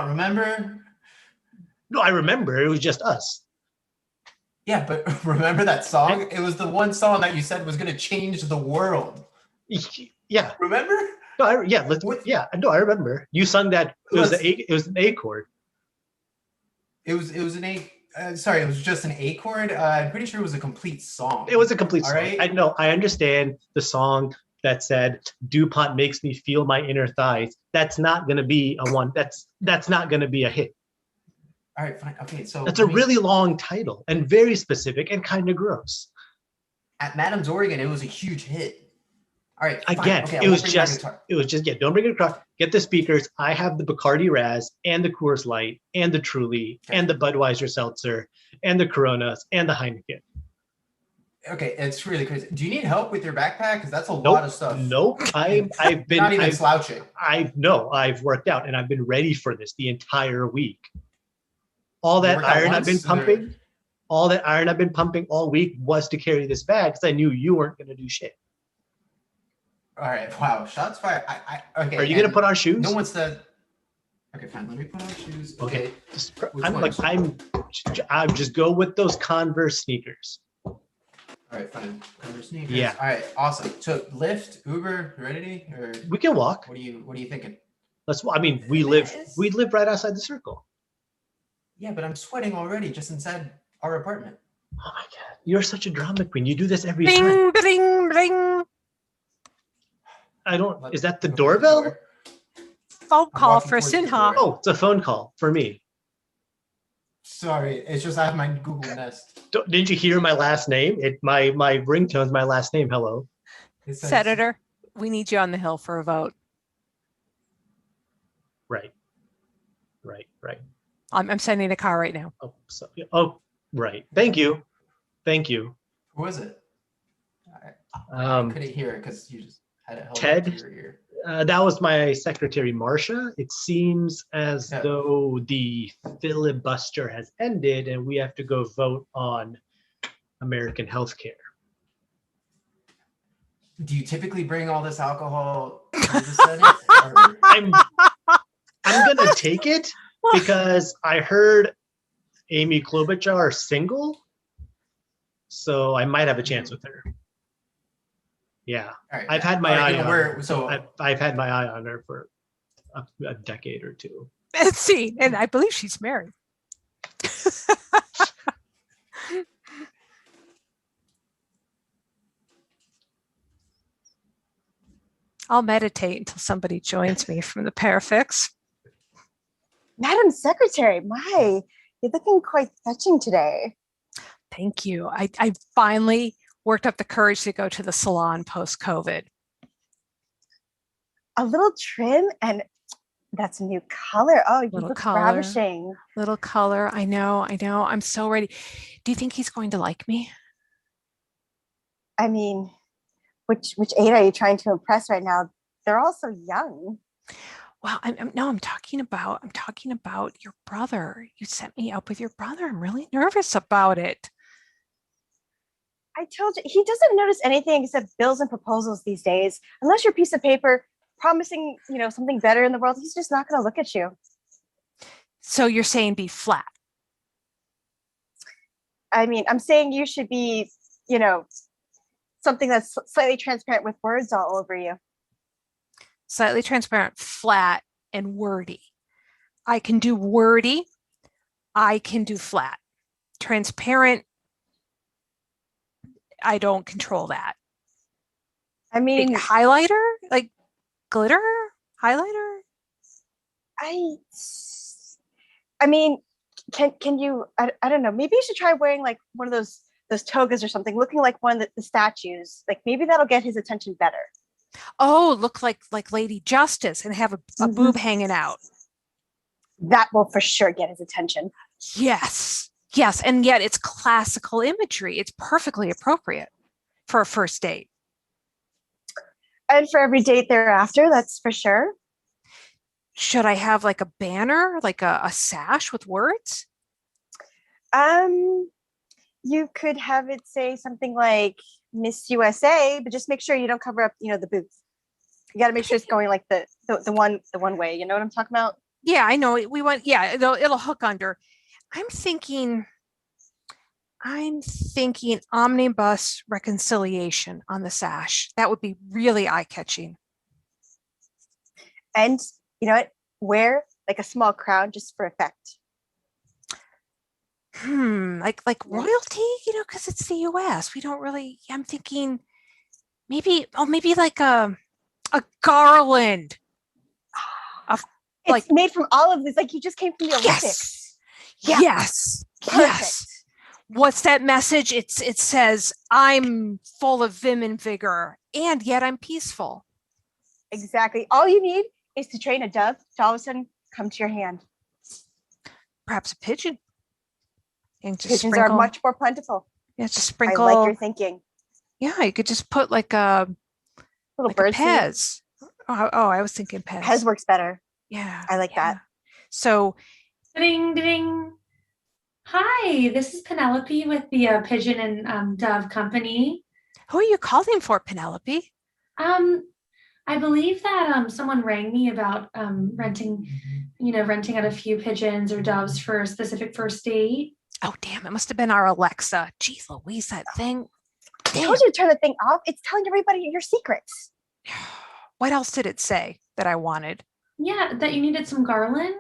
Remember? No, I remember. It was just us. Yeah, but remember that song? It was the one song that you said was going to change the world. Yeah. Remember? No, I remember. You sung that. It was an A chord. It was an A. Sorry, it was just an A chord. I'm pretty sure it was a complete song. It was a complete All song. right. I know. I understand the song that said DuPont makes me feel my inner thighs. That's not going to be a one. That's not going to be a hit. All right, fine. Okay, so That's a really long title and very specific and kind of gross. at Madam's Oregon, it was a huge hit. All right, fine. Again, Okay, I it won't was bring my just guitar. yeah, don't bring it across. Get the speakers. I have the Bacardi Raz and the Coors Light and the Truly and the Budweiser Seltzer and the Coronas and the Heineken. Okay, it's really crazy. Do you need help with your backpack? Because that's a lot of stuff. Nope. I've been not even slouching. I've worked out and I've been ready for this the entire week. All that worked out iron I've been once, or- pumping, all that iron I've been pumping all week was to carry this bag because I knew you weren't going to do shit. All right, wow, shots fired. Okay. Are you going to and put on shoes? No one said. Okay, fine. Let me put on shoes. Okay. Which I'm ones? I'm just go with those Converse sneakers. All right, fine. Converse sneakers. Yeah. All right, awesome. So Lyft, Uber, Heredity, or We can walk. what are you thinking? We live right outside the circle. Yeah, but I'm sweating already just inside our apartment. Oh my god, you're such a drama queen. You do this every time. Bling, bling, bling. I don't. Is that the Open doorbell? door. Phone I'm call walking for towards the Sinha. door. Oh, it's a phone call for me. Sorry, it's just I have my Google Nest. Didn't you hear my last name? My ringtone's my last name. Hello. It says- Senator, we need you on the Hill for a vote. Right. I'm sending a car right now. Right. Thank you. Who was it? I couldn't hear it because you just had it held Ted? up to your ear. That was my secretary, Marcia. It seems as though the filibuster has ended and we have to go vote on American health care. Do you typically bring all this alcohol to the Senate? Or- I'm gonna take it because I heard Amy Klobuchar single, so I might have a chance with her. Yeah, All right, I've yeah. had my All right, eye you know, on we're- her. so I've had my eye on her for a decade or two. Let's see. And I believe she's married. I'll meditate until somebody joins me from the Parafix. Madam Secretary, my, you're looking quite fetching today. Thank you. I finally worked up the courage to go to the salon post-COVID. A little trim, and that's a new color. Oh, you Little look color. ravishing. Little color. I know. I'm so ready. Do you think he's going to like me? I mean, which age are you trying to impress right now? They're all so young. Well, I'm talking about your brother. You set me up with your brother. I'm really nervous about it. I told you, he doesn't notice anything except bills and proposals these days. Unless your piece of paper promising, something better in the world, he's just not going to look at you. So you're saying be flat. I mean, I'm saying you should be, something that's slightly transparent with words all over you. Slightly transparent, flat, and wordy. I can do wordy. I can do flat. Transparent, I don't control that. I mean, like highlighter, like glitter highlighter. I mean, can you? I don't know. Maybe you should try wearing like one of those togas or something, looking like one of the statues. Like maybe that'll get his attention better. Oh, look like Lady Justice and have a boob hanging out. That will for sure get his attention. Yes. And yet it's classical imagery. It's perfectly appropriate for a first date. And for every date thereafter, that's for sure. Should I have like a banner, like a sash with words? You could have it say something like Miss USA, but just make sure you don't cover up, the boobs. You got to make sure it's going like the one way. You know what I'm talking about? Yeah, I know. It'll hook under. I'm thinking omnibus reconciliation on the sash. That would be really eye-catching. And you know what? Wear like a small crown just for effect. Like royalty, because it's the US. We don't really, I'm thinking maybe like a garland. It's made from all of this. Like you just came from the Olympics. Yes. What's that message? It says, I'm full of vim and vigor, and yet I'm peaceful. Exactly. All you need is to train a dove to all of a sudden come to your hand. Perhaps a pigeon. And Pigeons are much more plentiful. Yeah, just sprinkle. I like your thinking. Yeah, you could just put like a little bird Pez. Oh, I was thinking Pez. Pez works better. Yeah, I like that. So, ding ding. Hi, this is Penelope with the Pigeon and Dove Company. Who are you calling for, Penelope? I believe that someone rang me about renting out a few pigeons or doves for a specific first date. Oh, damn, it must have been our Alexa. Geez Louise, that thing. I told you to turn the thing off. It's telling everybody your secrets. What else did it say that I wanted? Yeah, that you needed some garland.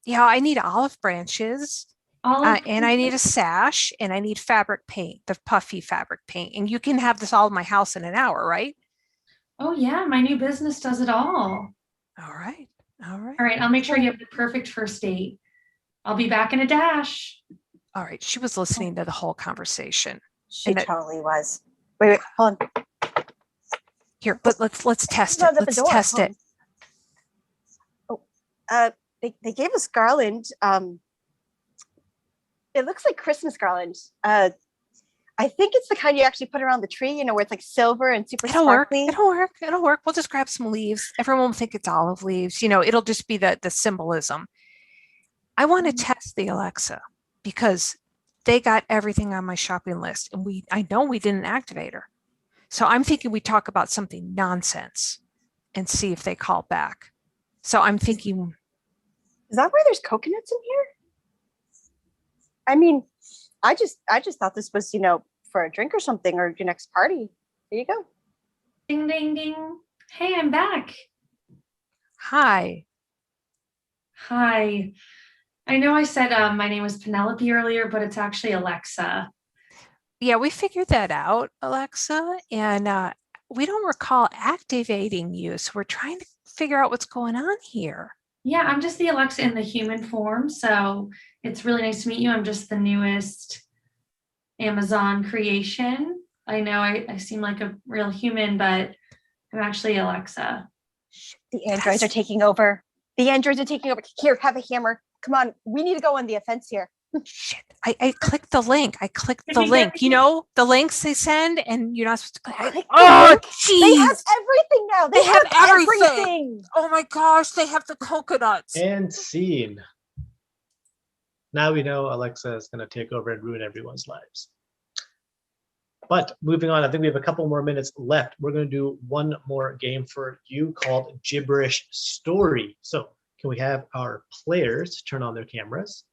Yeah, I need olive branches. And I need a sash, and I need fabric paint, the puffy fabric paint. And you can have this all in my house in an hour, right? Oh, yeah, my new business does it all. All right. All right, I'll make sure you have the perfect first date. I'll be back in a dash. All right, she was listening to the whole conversation. She totally was. Wait, hold on. Here, let's test it. Let's test it. Oh, they gave us garland. It looks like Christmas garland. I think it's the kind you actually put around the tree, where it's like silver and super sparkly. It'll work. We'll just grab some leaves. Everyone will think it's olive leaves. It'll just be the symbolism. I want to test the Alexa because they got everything on my shopping list, and I know we didn't activate her. So I'm thinking we talk about something nonsense and see if they call back. So I'm thinking, is that why there's coconuts in here? I mean, I just thought this was, for a drink or something or your next party. There you go. Ding, ding, ding. Hey, I'm back. Hi. Hi. I know I said my name was Penelope earlier, but it's actually Alexa. Yeah, we figured that out, Alexa, and we don't recall activating you. So we're trying to figure out what's going on here. Yeah, I'm just the Alexa in the human form. So it's really nice to meet you. I'm just the newest Amazon creation. I know I seem like a real human, but I'm actually Alexa. The androids are taking over. The androids are taking over. Here, have a hammer. Come on, we need to go on the offense here. Shit. I clicked the link. I clicked Did the we get link. it? You know, the links they send and you're not supposed to click. Click the Oh, link. They have jeez. everything now. They have everything. everything. Oh my gosh, they have the coconuts. And scene. Now we know Alexa is going to take over and ruin everyone's lives. But moving on, I think we have a couple more minutes left. We're going to do one more game for you called Gibberish Story. So can we have our players turn on their cameras?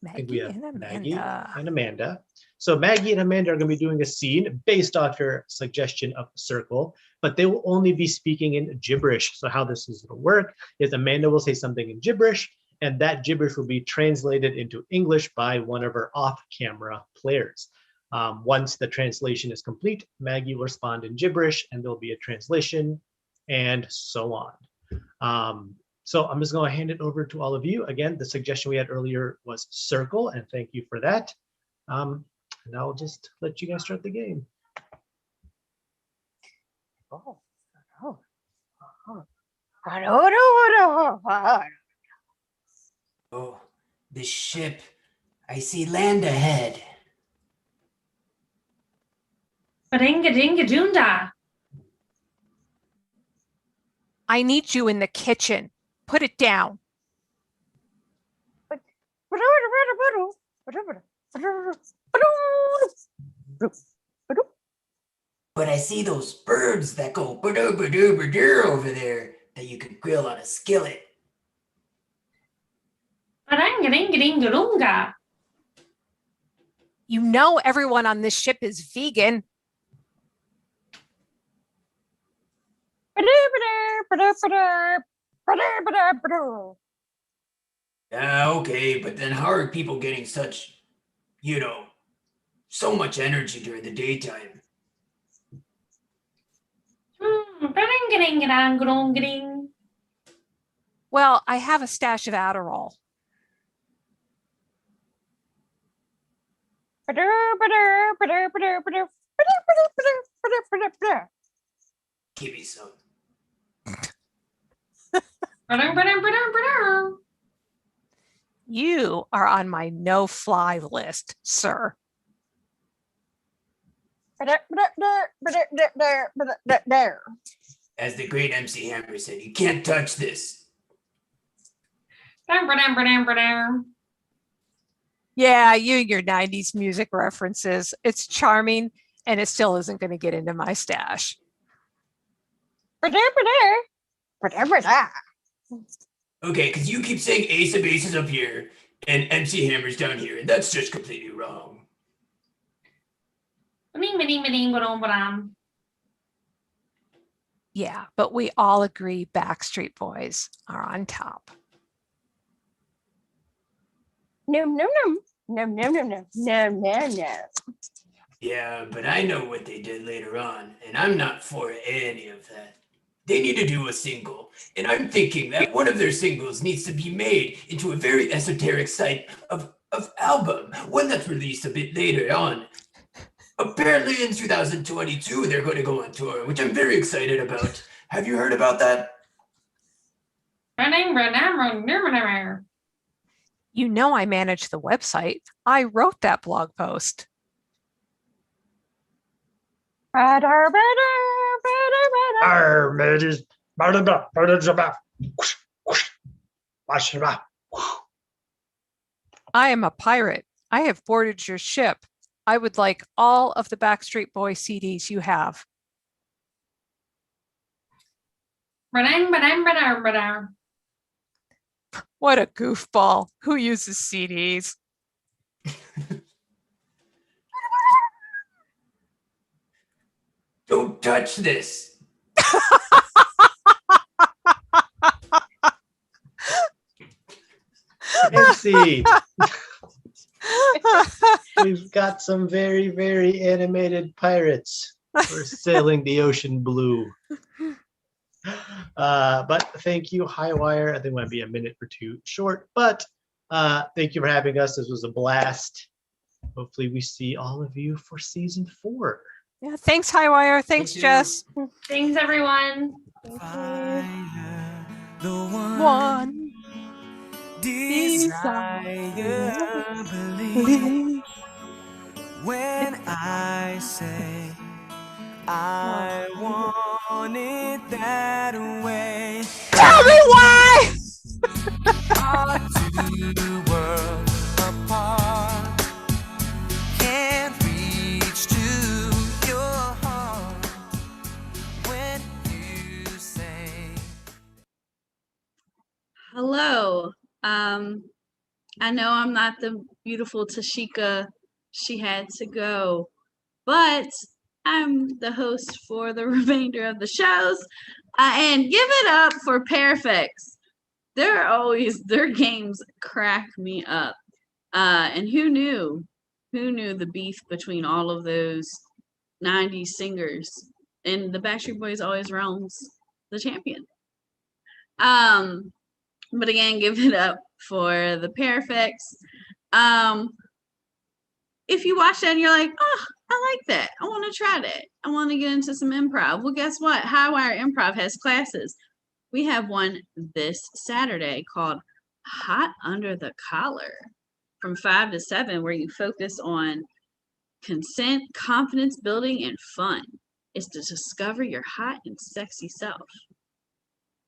I think we Maggie have and Maggie Amanda. and Amanda. So Maggie and Amanda are going to be doing a scene based off your suggestion of circle, but they will only be speaking in gibberish. So how this is going to work is Amanda will say something in gibberish, and that gibberish will be translated into English by one of our off-camera players. Once the translation is complete, Maggie will respond in gibberish, and there'll be a translation, and so on. So I'm just going to hand it over to all of you. Again, the suggestion we had earlier was circle, and thank you for that. And I'll just let you guys start the game. Oh, this ship. I see land ahead. Baringa dinga dunda. I need you in the kitchen. Put it down. But I see those birds that go over there that you could grill on a skillet. Baranga dinga dinga dunga. You know everyone on this ship is vegan. Okay, but then how are people getting such, so much energy during the daytime? Baringa dinga danga dunga ding. Well, I have a stash of Adderall. Give me some. Badang, badang, badang, badang. You are on my no-fly list, sir. As the great MC Hammer said, you can't touch this. Badang, badang, badang, badang. Yeah, your 90s music references. It's charming, and it still isn't going to get into my stash. Okay, because you keep saying Ace of Bases up here and MC Hammer's down here, and that's just completely wrong. Bading, bading, bading, badong, badang. Yeah, but we all agree Backstreet Boys are on top. No, no, no. No, no, no, no. No, no, no. Yeah, but I know what they did later on, and I'm not for any of that. They need to do a single, and I'm thinking that one of their singles needs to be made into a very esoteric type of album, one that's released a bit later on. Apparently in 2022, they're going to go on tour, which I'm very excited about. Have you heard about that? Bading, badang, badang, badang. You know I manage the website. I wrote that blog post. Arr, mages. I am a pirate. I have boarded your ship. I would like all of the Backstreet Boy CDs you have. Badang, badang, badang, badang. What a goofball. Who uses CDs? Don't touch this. MC. We've got some very, very animated pirates who are sailing the ocean blue. But thank you, Highwire. I think it might be a minute or two short, but thank you for having us. This was a blast. Hopefully we see all of you for season 4. Yeah, thanks, Highwire. Thanks, Thank you. Jess. Thanks, everyone. Fire, the One. desire, believe when I say I want it that way. Tell me why. Our two worlds apart, can't reach to your heart when you say. Hello. I know I'm not the beautiful Tashika. She had to go, but I'm the host for the remainder of the shows. And give it up for Perfects. Their games crack me up. And who knew? Who knew the beef between all of those 90s singers? And the Backstreet Boys always roams the champion. But again, give it up for the Perfects. If you watch that and you're like, oh, I like that. I want to try that. I want to get into some improv. Well, guess what? Highwire Improv has classes. We have one this Saturday called Hot Under the Collar from 5 to 7, where you focus on consent, confidence building, and fun. It's to discover your hot and sexy self.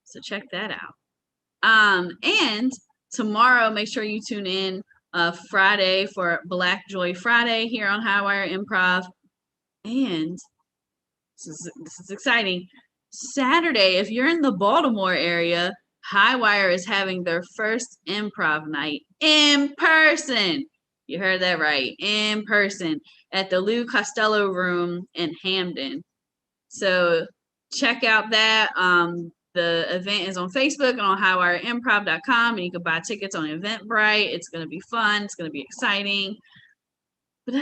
So check that out. And tomorrow, make sure you tune in Friday for Black Joy Friday here on Highwire Improv. And this is exciting. Saturday, if you're in the Baltimore area, Highwire is having their first improv night in person. You heard that right, in person at the Lou Costello Room in Hamden. So check out that. The event is on Facebook and on highwireimprov.com, and you can buy tickets on Eventbrite. It's going to be fun. It's going to be exciting. But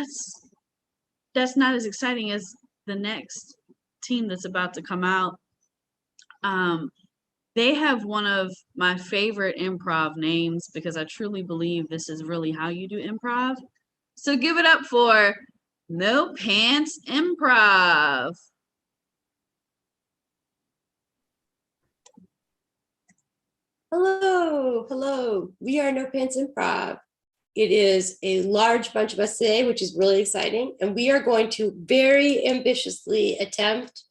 that's not as exciting as the next team that's about to come out. They have one of my favorite improv names because I truly believe this is really how you do improv. So give it up for No Pants Improv. Hello. We are No Pants Improv. It is a large bunch of us today, which is really exciting. And we are going to very ambitiously attempt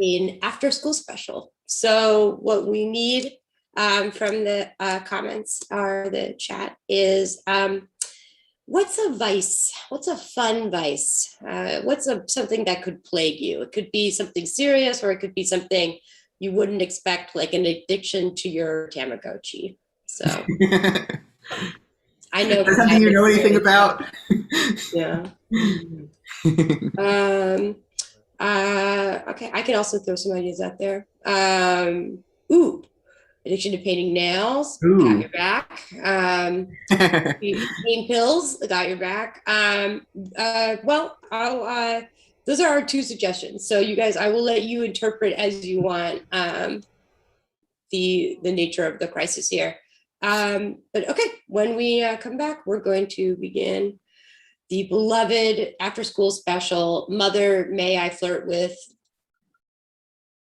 an after school special. So what we need from the comments or the chat is what's a vice? What's a fun vice? What's something that could plague you? It could be something serious, or it could be something you wouldn't expect, like an addiction to your Tamagotchi. So I know. Something you know anything about? Yeah. Okay, I can also throw some ideas out there. Addiction to painting nails, got your back. Pain pills, got your back. Those are our 2 suggestions. So you guys, I will let you interpret as you want the nature of the crisis here. But okay, when we come back, we're going to begin the beloved after school special, Mother May I Flirt With?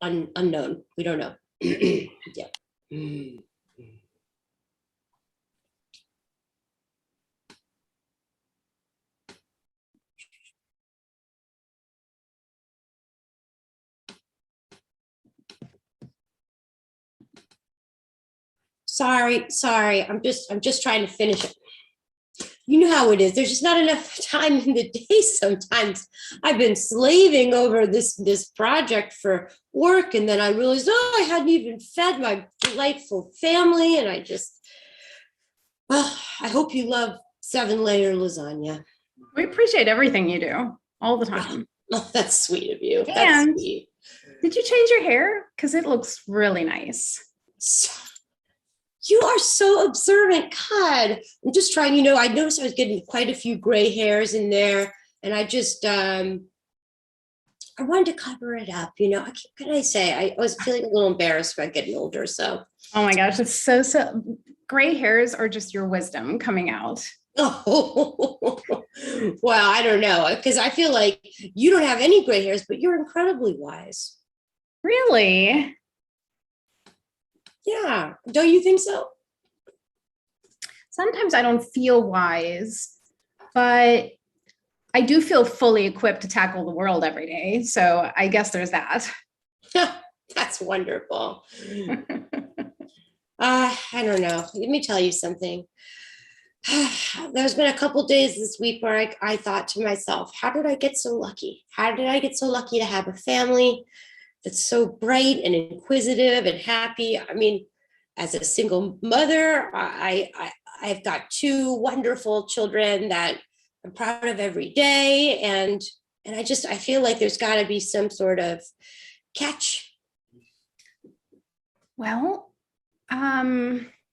Unknown, we don't know. Yeah. Sorry. I'm just trying to finish it. You know how it is. There's just not enough time in the day sometimes. I've been slaving over this project for work, and then I realized, I hadn't even fed my delightful family, and I hope you love 7-layer lasagna. We appreciate everything you do all the time. Oh, that's sweet of you. And sweet. Did you change your hair? Because it looks really nice. You are so observant. God, I'm just trying, I noticed I was getting quite a few gray hairs in there. And I just, I wanted to cover it up. What can I say? I was feeling a little embarrassed about getting older. So. Oh my gosh, it's so gray hairs are just your wisdom coming out. Oh, well, I don't know. Because I feel like you don't have any gray hairs, but you're incredibly wise. Really? Yeah. Don't you think so? Sometimes I don't feel wise, but I do feel fully equipped to tackle the world every day. So I guess there's that. That's wonderful. I don't know. Let me tell you something. There's been a couple days this week where I thought to myself, how did I get so lucky? How did I get so lucky to have a family that's so bright and inquisitive and happy? I mean, as a single mother, I've got two wonderful children that I'm proud of every day. And I feel like there's got to be some sort of catch. Well,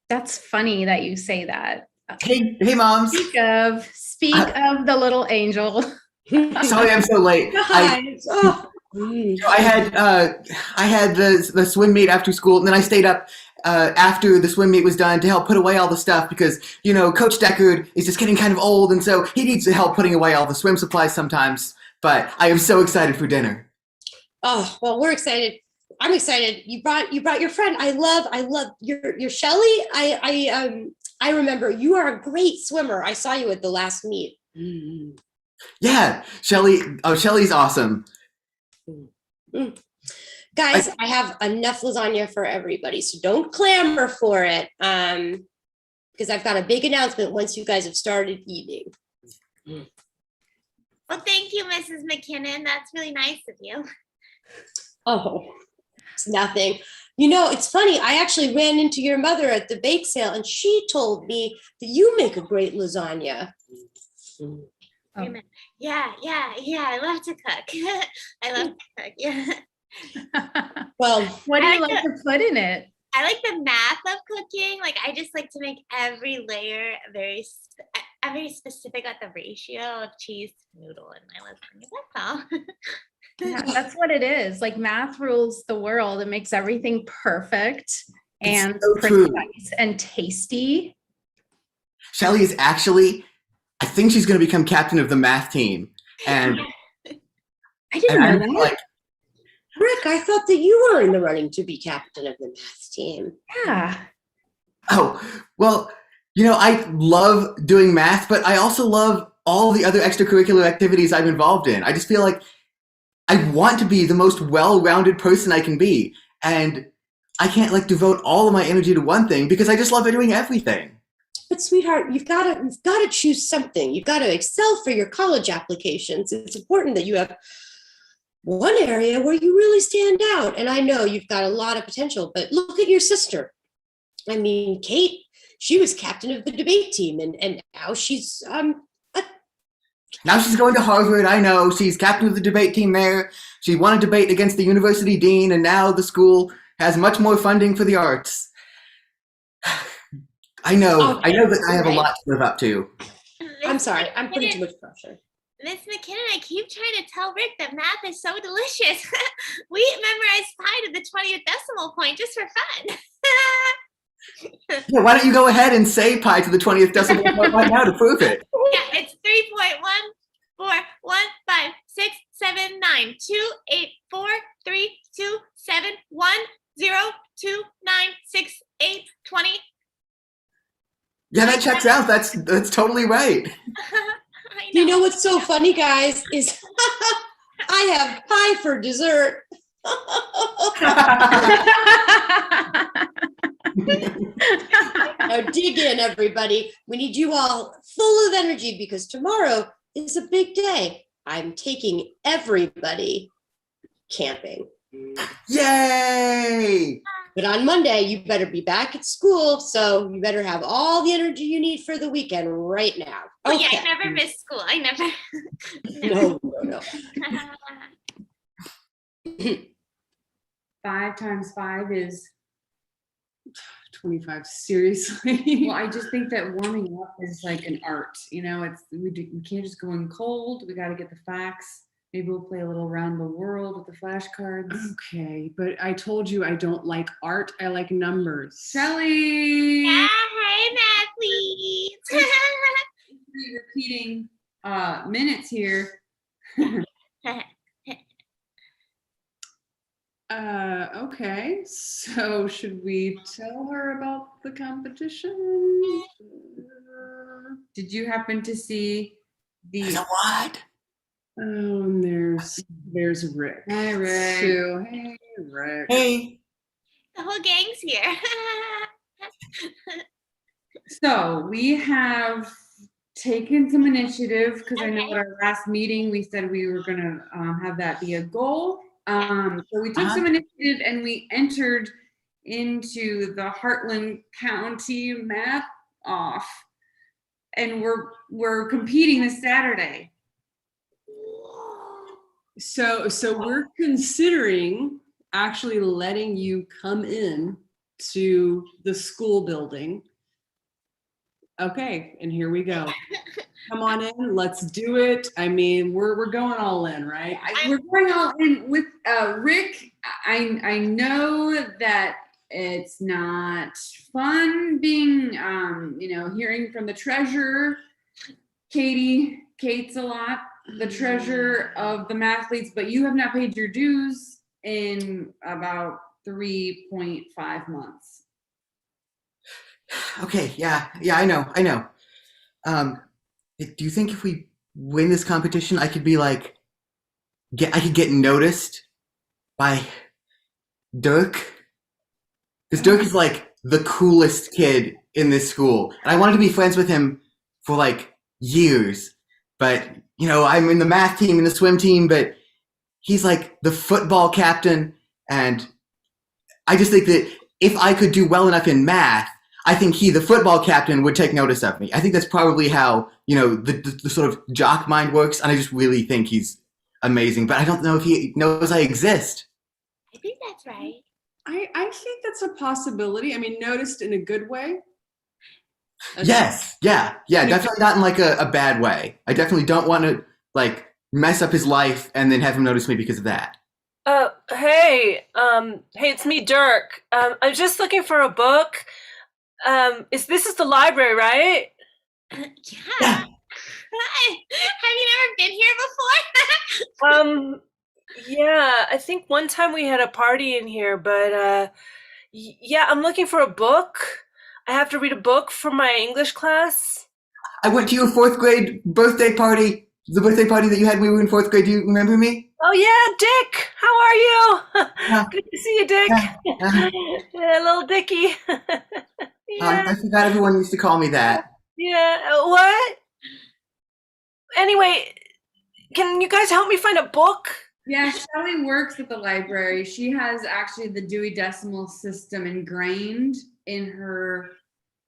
that's funny that you say that. Hey, moms. Speak of the little angel. Sorry, I'm so late. I had the swim meet after school, and then I stayed up after the swim meet was done to help put away all the stuff because, Coach Deckard is just getting kind of old, and so he needs help putting away all the swim supplies sometimes. But I am so excited for dinner. Oh, well, we're excited. I'm excited. You brought your friend. I love your Shelly. I remember you are a great swimmer. I saw you at the last meet. Mm-hmm. Yeah, Shelly. Oh, Shelly's awesome. Mm. Guys, I have enough lasagna for everybody, so don't clamor for it. Because I've got a big announcement once you guys have started eating. Well, thank you, Mrs. McKinnon. That's really nice of you. Oh, it's nothing. It's funny. I actually ran into your mother at the bake sale, and she told me that you make a great lasagna. Oh. Yeah. I love to cook. I love to cook. Yeah. Well, what do you like to put in it? I like the math of cooking. Like, I just like to make every layer I'm very specific at the ratio of cheese to noodle in my lasagna. That's all. Yeah, that's what it is. Like, math rules the world. It makes everything perfect and so precise and tasty. Shelly is actually, I think she's going to become captain of the math team. And I didn't know that. Rick, I thought that you were in the running to be captain of the math team. Yeah. Oh, well, I love doing math, but I also love all the other extracurricular activities I'm involved in. I just feel like I want to be the most well-rounded person I can be. And I can't devote all of my energy to one thing because I just love doing everything. But sweetheart, you've got to choose something. You've got to excel for your college applications. It's important that you have one area where you really stand out. And I know you've got a lot of potential, but look at your sister. I mean, Kate, she was captain of the debate team, and now she's Now she's going to Harvard. I know. She's captain of the debate team there. She won a debate against the university dean, and now the school has much more funding for the arts. I know. Okay. I know that I have a lot to live up to. I'm sorry. I'm putting too much pressure. Miss McKinnon, I keep trying to tell Rick that math is so delicious. We memorized pi to the 20th decimal point just for fun. Yeah, why don't you go ahead and say pi to the 20th decimal point right now to prove it? Yeah, it's 3.1415679284327102968820. Yeah, that checks out. That's totally right. You know what's so funny, guys, is I have pie for dessert. Now dig in, everybody. We need you all full of energy because tomorrow is a big day. I'm taking everybody camping. Yay! But on Monday, you better be back at school, so you better have all the energy you need for the weekend right now. Oh, okay. Yeah, I never miss school. I never. No. 5 times 5 is 25. Seriously. well, I just think that warming up is like an art, you know, we can't just go in cold. We got to get the facts. Maybe we'll play a little around the world with the flashcards. Okay, but I told you I don't like art. I like numbers. Shelly! Yeah, hey, Matt, Repeating minutes here. Okay, so should we tell her about the competition? Did you happen to see the what? Oh, and there's Rick. Hi, Rick. Too. Hey, Rick. Hey. The whole gang's here. So we have taken some initiative because I know at our last meeting we said we were going to have that be a goal. So we took some initiative and we entered into the Heartland County Math Off, and we're competing this Saturday. So we're considering actually letting you come in to the school building. Okay, and here we go. Come on in, let's do it. I mean, we're going all in, right? We're going all in with Rick. I know that it's not fun being hearing from the treasurer. Kate's a lot, the treasurer of the mathletes, but you have not paid your dues in about 3.5 months. Okay, yeah, I know. Do you think if we win this competition, I could be like, I could get noticed by Dirk? Because Dirk is like the coolest kid in this school. And I wanted to be friends with him for like years. But, you know, I'm in the math team and the swim team, but he's like the football captain. And I just think that if I could do well enough in math, I think he, the football captain, would take notice of me. I think that's probably how, you know, the sort of jock mind works. And I just really think he's amazing. But I don't know if he knows I exist. I think that's right. I think that's a possibility. I mean, noticed in a good way. Yes. Yeah. Definitely not in like a bad way. I definitely don't want to like mess up his life and then have him notice me because of that. Hey, it's me, Dirk. I'm just looking for a book. This is the library, right? Yeah. Hi. Have you never been here before? Yeah, I think one time we had a party in here, but yeah, I'm looking for a book. I have to read a book for my English class. I went to your 4th grade birthday party, the birthday party that you had when we were in 4th grade. Do you remember me? Oh yeah, Dick. How are you? Good to see you, Dick. Yeah, little Dickie. Yeah. I forgot everyone used to call me that. Yeah, what? Anyway, can you guys help me find a book? Yeah, Shelly works at the library. She has actually the Dewey Decimal System ingrained in her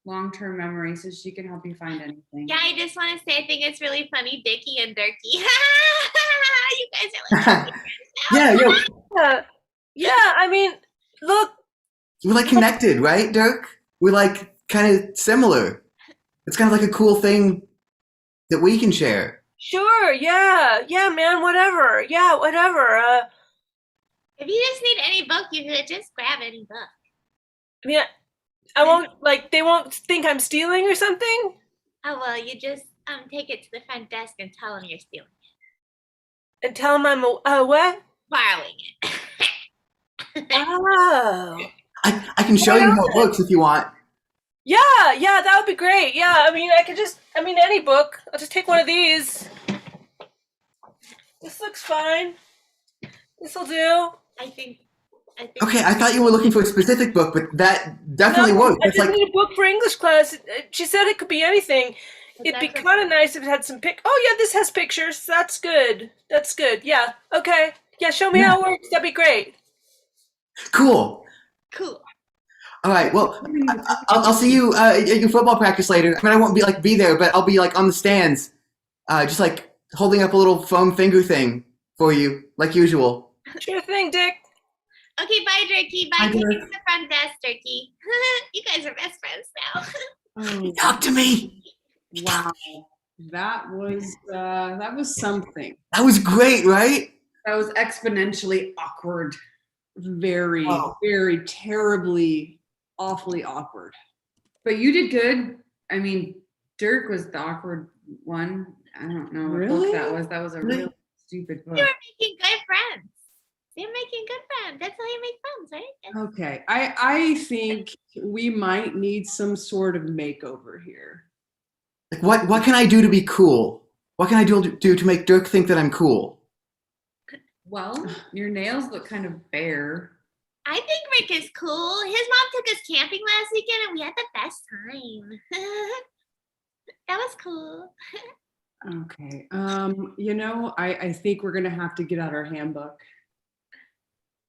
long-term memory, so she can help you find anything. Yeah, I just want to say I think it's really funny, Dickie and Dirkie. You guys are like Yeah, I mean, look. We're like connected, right, Dirk? We're like kind of similar. It's kind of like a cool thing that we can share. Sure, yeah, man, whatever. Yeah, whatever. If you just need any book, you could just grab any book. I mean, I won't, like, they won't think I'm stealing or something? Oh, well, you just take it to the front desk and tell them you're stealing it. And tell them I'm, what? Borrowing it. Oh. I can show you how it works if you want. Yeah, that would be great. Yeah, I mean, any book. I'll just take one of these. This looks fine. This'll do. I think. Okay, I thought you were looking for a specific book, but that definitely works. I just need a book for English class. She said it could be anything. It'd be kind of nice if it had some Oh, yeah, this has pictures. That's good. Yeah, okay. Yeah, show me how it works. That'd be great. Cool. All right. Well, I'll see you at your football practice later. I mean, I won't be there, but I'll be like on the stands, just like holding up a little foam finger thing for you, like usual. Sure thing, Dick. Okay, bye, Turkey. Bye. Bye, Take it Dirk. to the front desk, Turkey. You guys are best friends now. Oh, Talk to me. wow. That was something. That was great, right? That was exponentially awkward. Very, Oh. very terribly, awfully awkward. But you did good. I mean, Dirk was the awkward one. I don't know what Really? book that was. That was a real stupid book. You were making good friends. You're making good friends. That's how you make friends, right? Okay. I think we might need some sort of makeover here. Like what can I do to be cool? What can I do to make Dirk think that I'm cool? Well, your nails look kind of bare. I think Rick is cool. His mom took us camping last weekend and we had the best time. That was cool. Okay. I think we're gonna have to get out our handbook.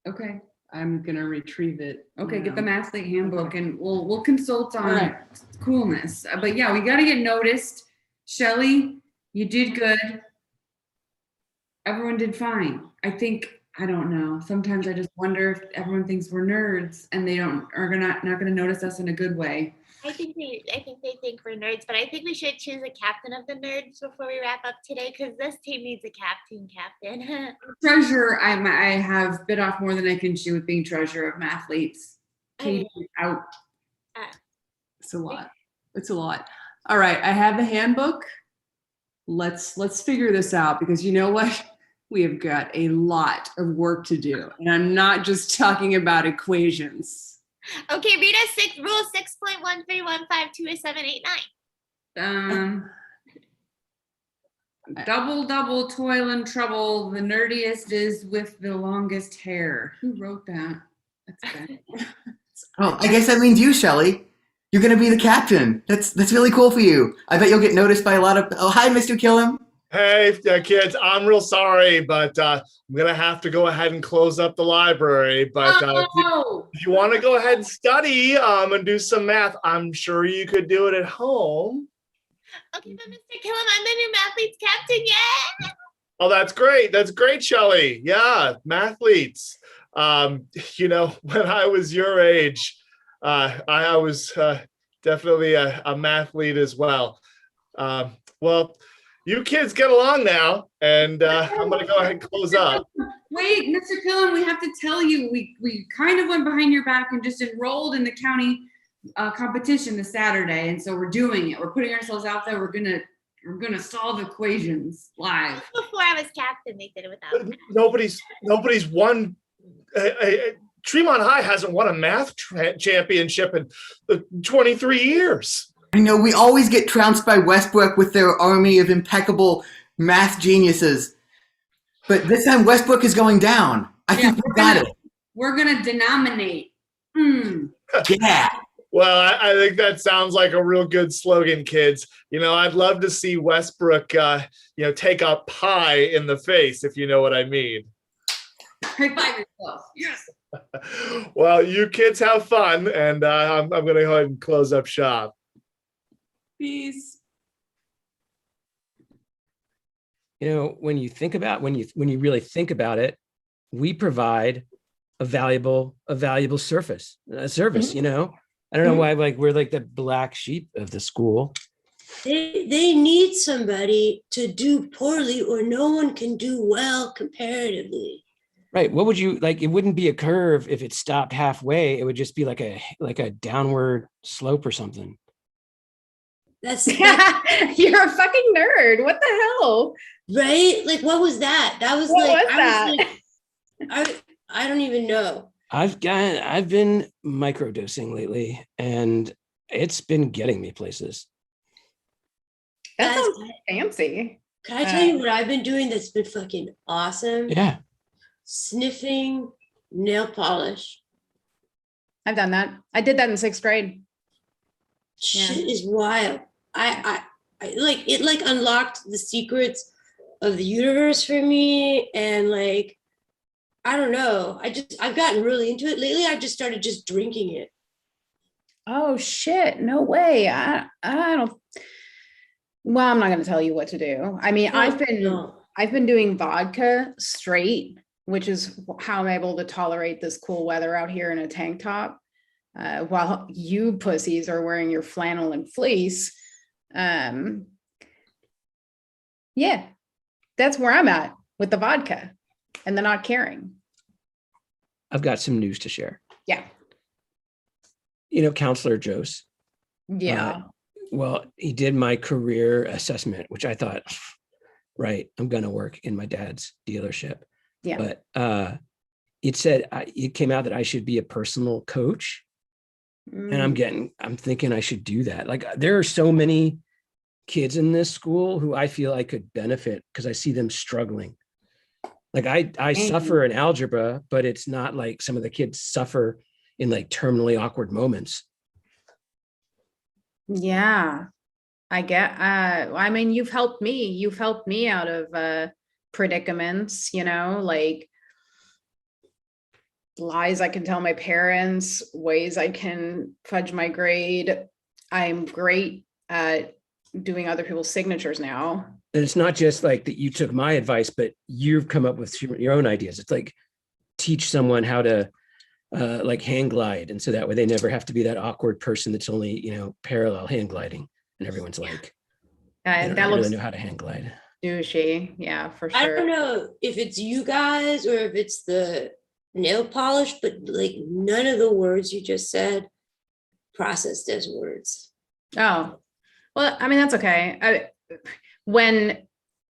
Okay. I'm gonna retrieve it. Okay, get the Mathlete handbook and we'll consult on coolness. But yeah, we gotta get noticed. Shelly, you did good. Everyone did fine. I don't know. Sometimes I just wonder if everyone thinks we're nerds and they not gonna notice us in a good way. I think they think we're nerds, but I think we should choose a captain of the nerds before we wrap up today because this team needs a captain. Treasurer, I have bit off more than I can chew with being treasurer of Mathletes. Katie out. It's a lot. It's a lot. All right, I have the handbook. Let's figure this out because you know what? We have got a lot of work to do. And I'm not just talking about equations. Okay, read us rule 6.13152789. Double, toil and trouble. The nerdiest is with the longest hair. Who wrote that? That's bad. Oh, I guess that means you, Shelly. You're gonna be the captain. That's really cool for you. I bet you'll get noticed by a lot of. Oh, hi, Mr. Killam. Hey, kids, I'm real sorry, but I'm going to have to go ahead and close up the library. But if you want to go ahead and study and do some math, I'm sure you could do it at home. Okay, but Mr. Killam, I'm the new Mathletes captain, yeah! Oh, that's great. That's great, Shelly. Yeah, Mathletes. When I was your age, I was definitely a mathlete as well. Well, you kids get along now, and I'm going to go ahead and close up. Wait, Mr. Killam, we have to tell you, we kind of went behind your back and just enrolled in the county competition this Saturday, and so we're doing it. We're putting ourselves out there. We're gonna solve equations live. Before I was captain, they did it without me. Nobody's won. Tremont High hasn't won a math championship in 23 years. I know we always get trounced by Westbrook with their army of impeccable math geniuses. But this time Westbrook is going down. I think we got it. We're going to denominate. Yeah. Well, I think that sounds like a real good slogan, kids. I'd love to see Westbrook, take a pie in the face, if you know what I mean. High five yourself. Yes. Well, you kids have fun, and I'm going to go ahead and close up shop. Peace. When you really think about it, we provide a valuable service. I don't know why we're like the black sheep of the school. They need somebody to do poorly, or no one can do well comparatively. Right. What would you like? It wouldn't be a curve if it stopped halfway. It would just be like a downward slope or something. That's You're a fucking nerd. What the hell? Right? Like, what was that? That was I don't even know. I've been microdosing lately, and it's been getting me places. That sounds fancy. Can I tell you what I've been doing that's been fucking awesome? Yeah. Sniffing nail polish. I've done that. I did that in 6th grade. Shit is wild. I it unlocked the secrets of the universe for me, and I don't know. I've gotten really into it lately. I just started just drinking it. Oh shit! No way. I don't. Well, I'm not going to tell you what to do. I mean, I've been doing vodka straight which is how I'm able to tolerate this cool weather out here in a tank top, while you pussies are wearing your flannel and fleece. Yeah, that's where I'm at with the vodka and the not caring. I've got some news to share. Yeah. Counselor Jose. Yeah. Well, he did my career assessment, which I thought, right, I'm going to work in my dad's dealership. Yeah. But it came out that I should be a personal coach. And I'm thinking I should do that. Like, there are so many kids in this school who I feel I could benefit because I see them struggling. Like I suffer in algebra, but it's not like some of the kids suffer in like terminally awkward moments. Yeah, I get, I mean, you've helped me out of predicaments, like lies I can tell my parents, ways I can fudge my grade. I'm great at doing other people's signatures now. And it's not just like that you took my advice, but you've come up with your own ideas. It's like teach someone how to like hang glide. And so that way they never have to be that awkward person that's only, parallel hang gliding. And everyone's like, I don't really know how to hang glide. Douchey. Yeah, for sure. I don't know if it's you guys or if it's the nail polish, but like none of the words you just said processed as words. Oh, well, I mean, that's okay. When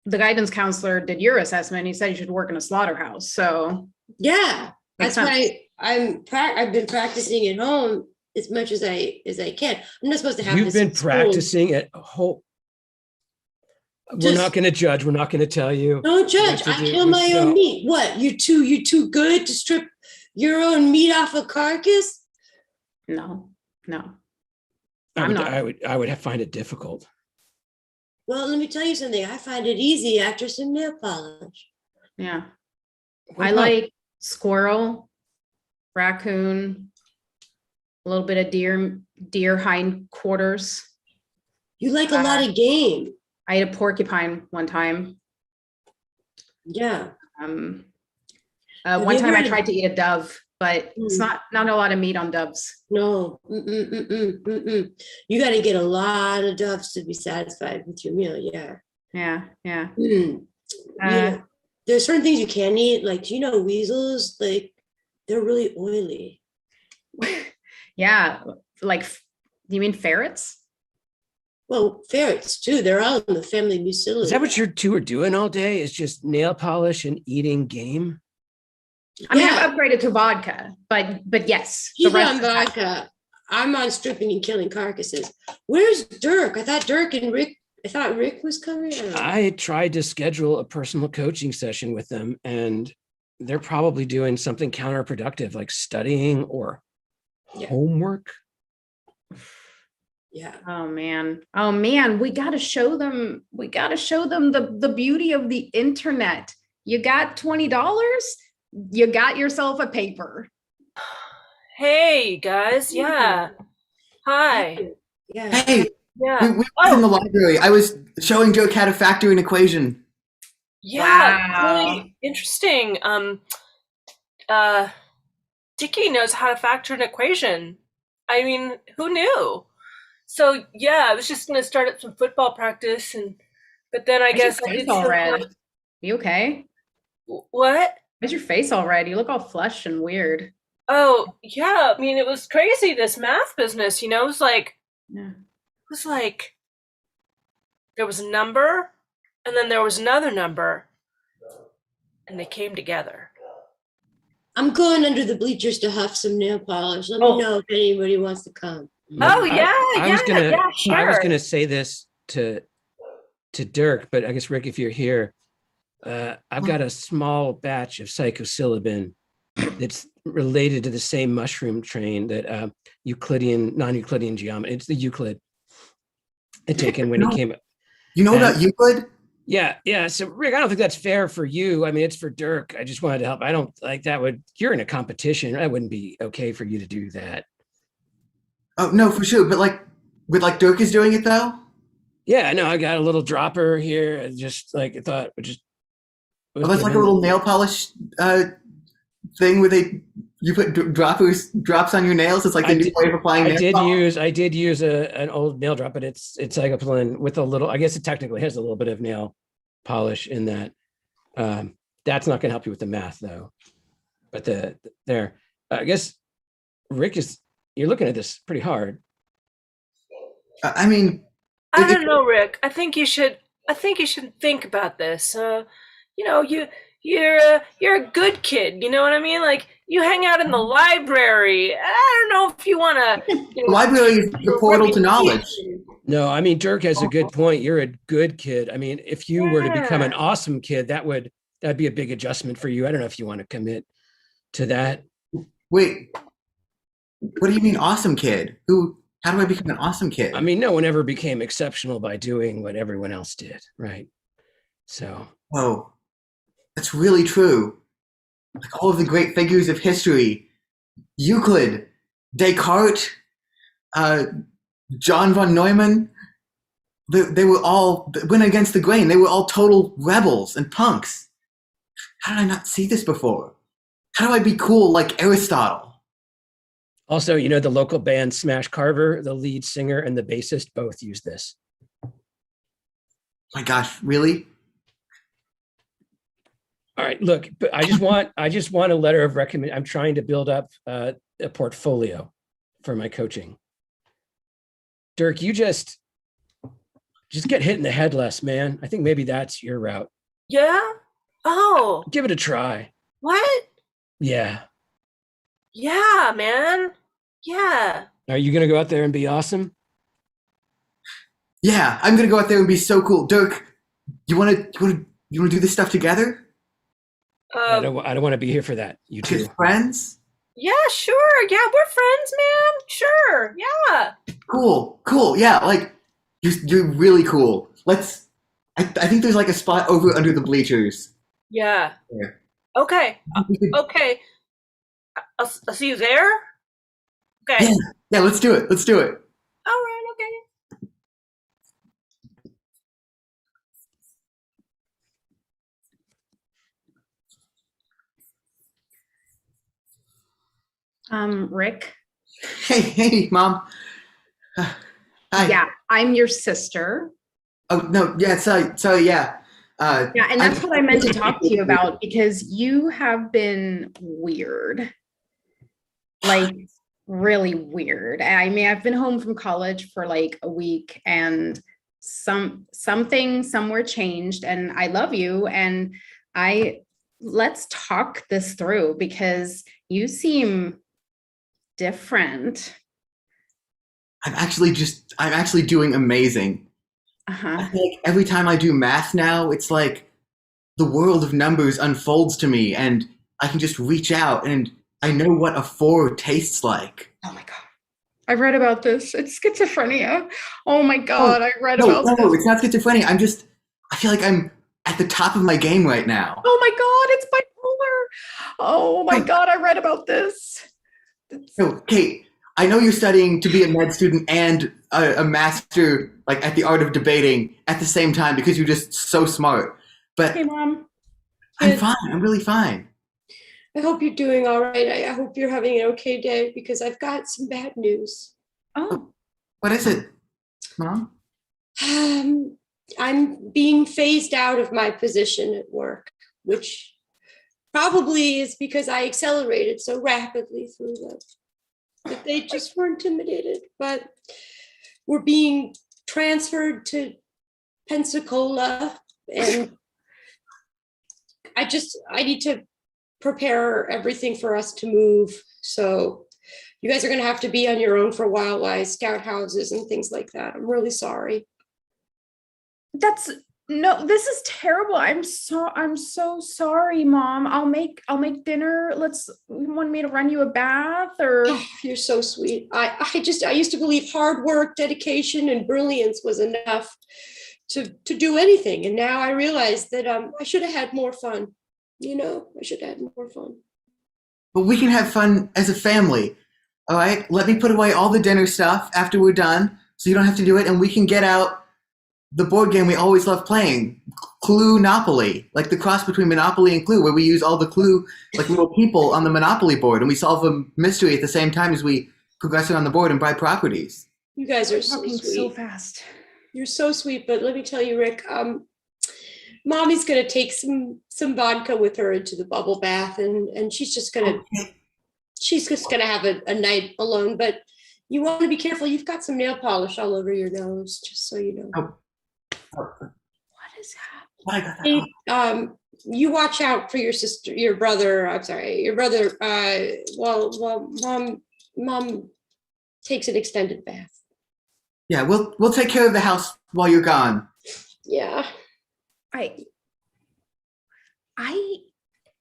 the guidance counselor did your assessment, he said you should work in a slaughterhouse. So yeah, that's why I've been practicing at home as much as I can. I'm not supposed to have. You've been practicing at home. We're not going to judge. We're not going to tell you. Don't judge. I kill my own meat. What? You too good to strip your own meat off a carcass? No. I would find it difficult. Well, let me tell you something. I find it easy after some nail polish. Yeah. I like squirrel, raccoon, a little bit of deer hind quarters. You like a lot of game. I ate a porcupine one time. Yeah. One time I tried to eat a dove, but it's not a lot of meat on doves. No. You got to get a lot of doves to be satisfied with your meal. Yeah. Yeah. There's certain things you can't eat, like weasels, like they're really oily. Yeah, like, you mean ferrets? Well, ferrets too. They're all in the family Mucilida. Is that what you two are doing all day? Is just nail polish and eating game? I mean, I've upgraded to vodka, but yes. She's on vodka. I'm on stripping and killing carcasses. Where's Dirk? I thought Rick was coming. I tried to schedule a personal coaching session with them, and they're probably doing something counterproductive, like studying or homework. Yeah. Oh man. We got to show them the beauty of the internet. You got $20, you got yourself a paper. Hey guys. Yeah. Hi. Yeah. Hey. Yeah. We were in the library. I was showing Joe how to factor an equation. Yeah. Really interesting. Dicky knows how to factor an equation. I mean, who knew? So yeah, I was just gonna start up some football practice, but then I guess your face all red. You okay? What? Why's your face all red? You look all flushed and weird. Oh yeah, I mean it was crazy, this math business. It was like, there was a number, and then there was another number, and they came together. I'm going under the bleachers to huff some nail polish. Let me know if anybody wants to come. Oh yeah, sure. I was gonna say this to Dirk, but I guess Rick, if you're here, I've got a small batch of psilocybin that's related to the same mushroom train that non-Euclidean geometry. It's the Euclid had taken when he came. You know about Euclid? Yeah. So Rick, I don't think that's fair for you. I mean, it's for Dirk. I just wanted to help. I don't like that you're in a competition. That wouldn't be okay for you to do that. Oh no, for sure. But with Dirk is doing it though? Yeah, no, I got a little dropper here. I just I thought Oh, that's like a little nail polish thing where you put drops on your nails. It's like the new way of applying nail polish. I did use an old nail drop, but it's like a blend with a little. I guess it technically has a little bit of nail polish in that. That's not going to help you with the math, though. But there, I guess, Rick, you're looking at this pretty hard. I mean, I don't know, Rick. I think you should think about this. You know, you're a good kid. You know what I mean? Like, you hang out in the library. I don't know if you want to. The library is the portal to knowledge. No, I mean, Dirk has a good point. You're a good kid. I mean, if you were to become an awesome kid, that'd be a big adjustment for you. I don't know if you want to commit to that. Wait, what do you mean awesome kid? How do I become an awesome kid? I mean, no one ever became exceptional by doing what everyone else did, right? So. Oh, that's really true. Like all of the great figures of history, Euclid, Descartes, John von Neumann, they were all went against the grain. They were all total rebels and punks. How did I not see this before? How do I be cool like Aristotle? Also, you know, the local band Smash Carver, the lead singer and the bassist both use this. My gosh, really? All right, look, but I just want a letter of recommend. I'm trying to build up a portfolio for my coaching. Dirk, you just get hit in the head less, man. I think maybe that's your route. Yeah? Oh. Give it a try. What? Yeah. Yeah, man. Yeah. Are you going to go out there and be awesome? Yeah, I'm going to go out there and be so cool. Dirk, you want to do this stuff together? I don't want to be here for that. You two. Just friends? Yeah, sure. Yeah, we're friends, man. Sure. Yeah. Cool. Yeah, like you're really cool. I think there's like a spot over under the bleachers. Yeah. There. Okay. Okay. I'll see you there. Okay. Yeah, let's do it. All right, okay. Rick. Hey, Mom. Hi. Yeah, I'm your sister. Oh no, yeah, sorry, yeah. Yeah, and that's what I meant to talk to you about because you have been weird. Like really weird. I mean, I've been home from college for like a week and something somewhere changed and I love you and let's talk this through because you seem different. I'm actually doing amazing. I feel like every time I do math now, it's like the world of numbers unfolds to me and I can just reach out and I know what a 4 tastes like. Oh my God. I read about this. It's schizophrenia. Oh my God. I read about this. No, it's not schizophrenia. I feel like I'm at the top of my game right now. Oh my God. It's bipolar. Oh my God. I read about this. So, Kate, I know you're studying to be a med student and a master, like at the art of debating at the same time because you're just so smart. But hey, Mom. I'm fine. I'm really fine. I hope you're doing all right. I hope you're having an okay day because I've got some bad news. Oh. What is it, Mom? I'm being phased out of my position at work, which probably is because I accelerated so rapidly through them that they just were intimidated. But we're being transferred to Pensacola, and I need to prepare everything for us to move. So you guys are going to have to be on your own for a while I scout houses and things like that. I'm really sorry. This is terrible. I'm so sorry, Mom. I'll make dinner. You want me to run you a bath or? Oh, you're so sweet. I used to believe hard work, dedication, and brilliance was enough to do anything. And now I realize that I should have had more fun. I should have had more fun. But we can have fun as a family. All right, let me put away all the dinner stuff after we're done so you don't have to do it and we can get out the board game we always love playing, Clue-nopoly, like the cross between Monopoly and Clue, where we use all the Clue, like little people on the Monopoly board, and we solve a mystery at the same time as we progress around the board and buy properties. You guys are so talking sweet. so fast. You're so sweet, but let me tell you, Rick, Mommy's gonna take some vodka with her into the bubble bath, and she's just gonna have a night alone. But you want to be careful. You've got some nail polish all over your nose, just so you know. What is Hey, you watch out for your sister, your brother. I'm sorry, your brother. While mom takes an extended bath. Yeah, we'll take care of the house while you're gone. Yeah. I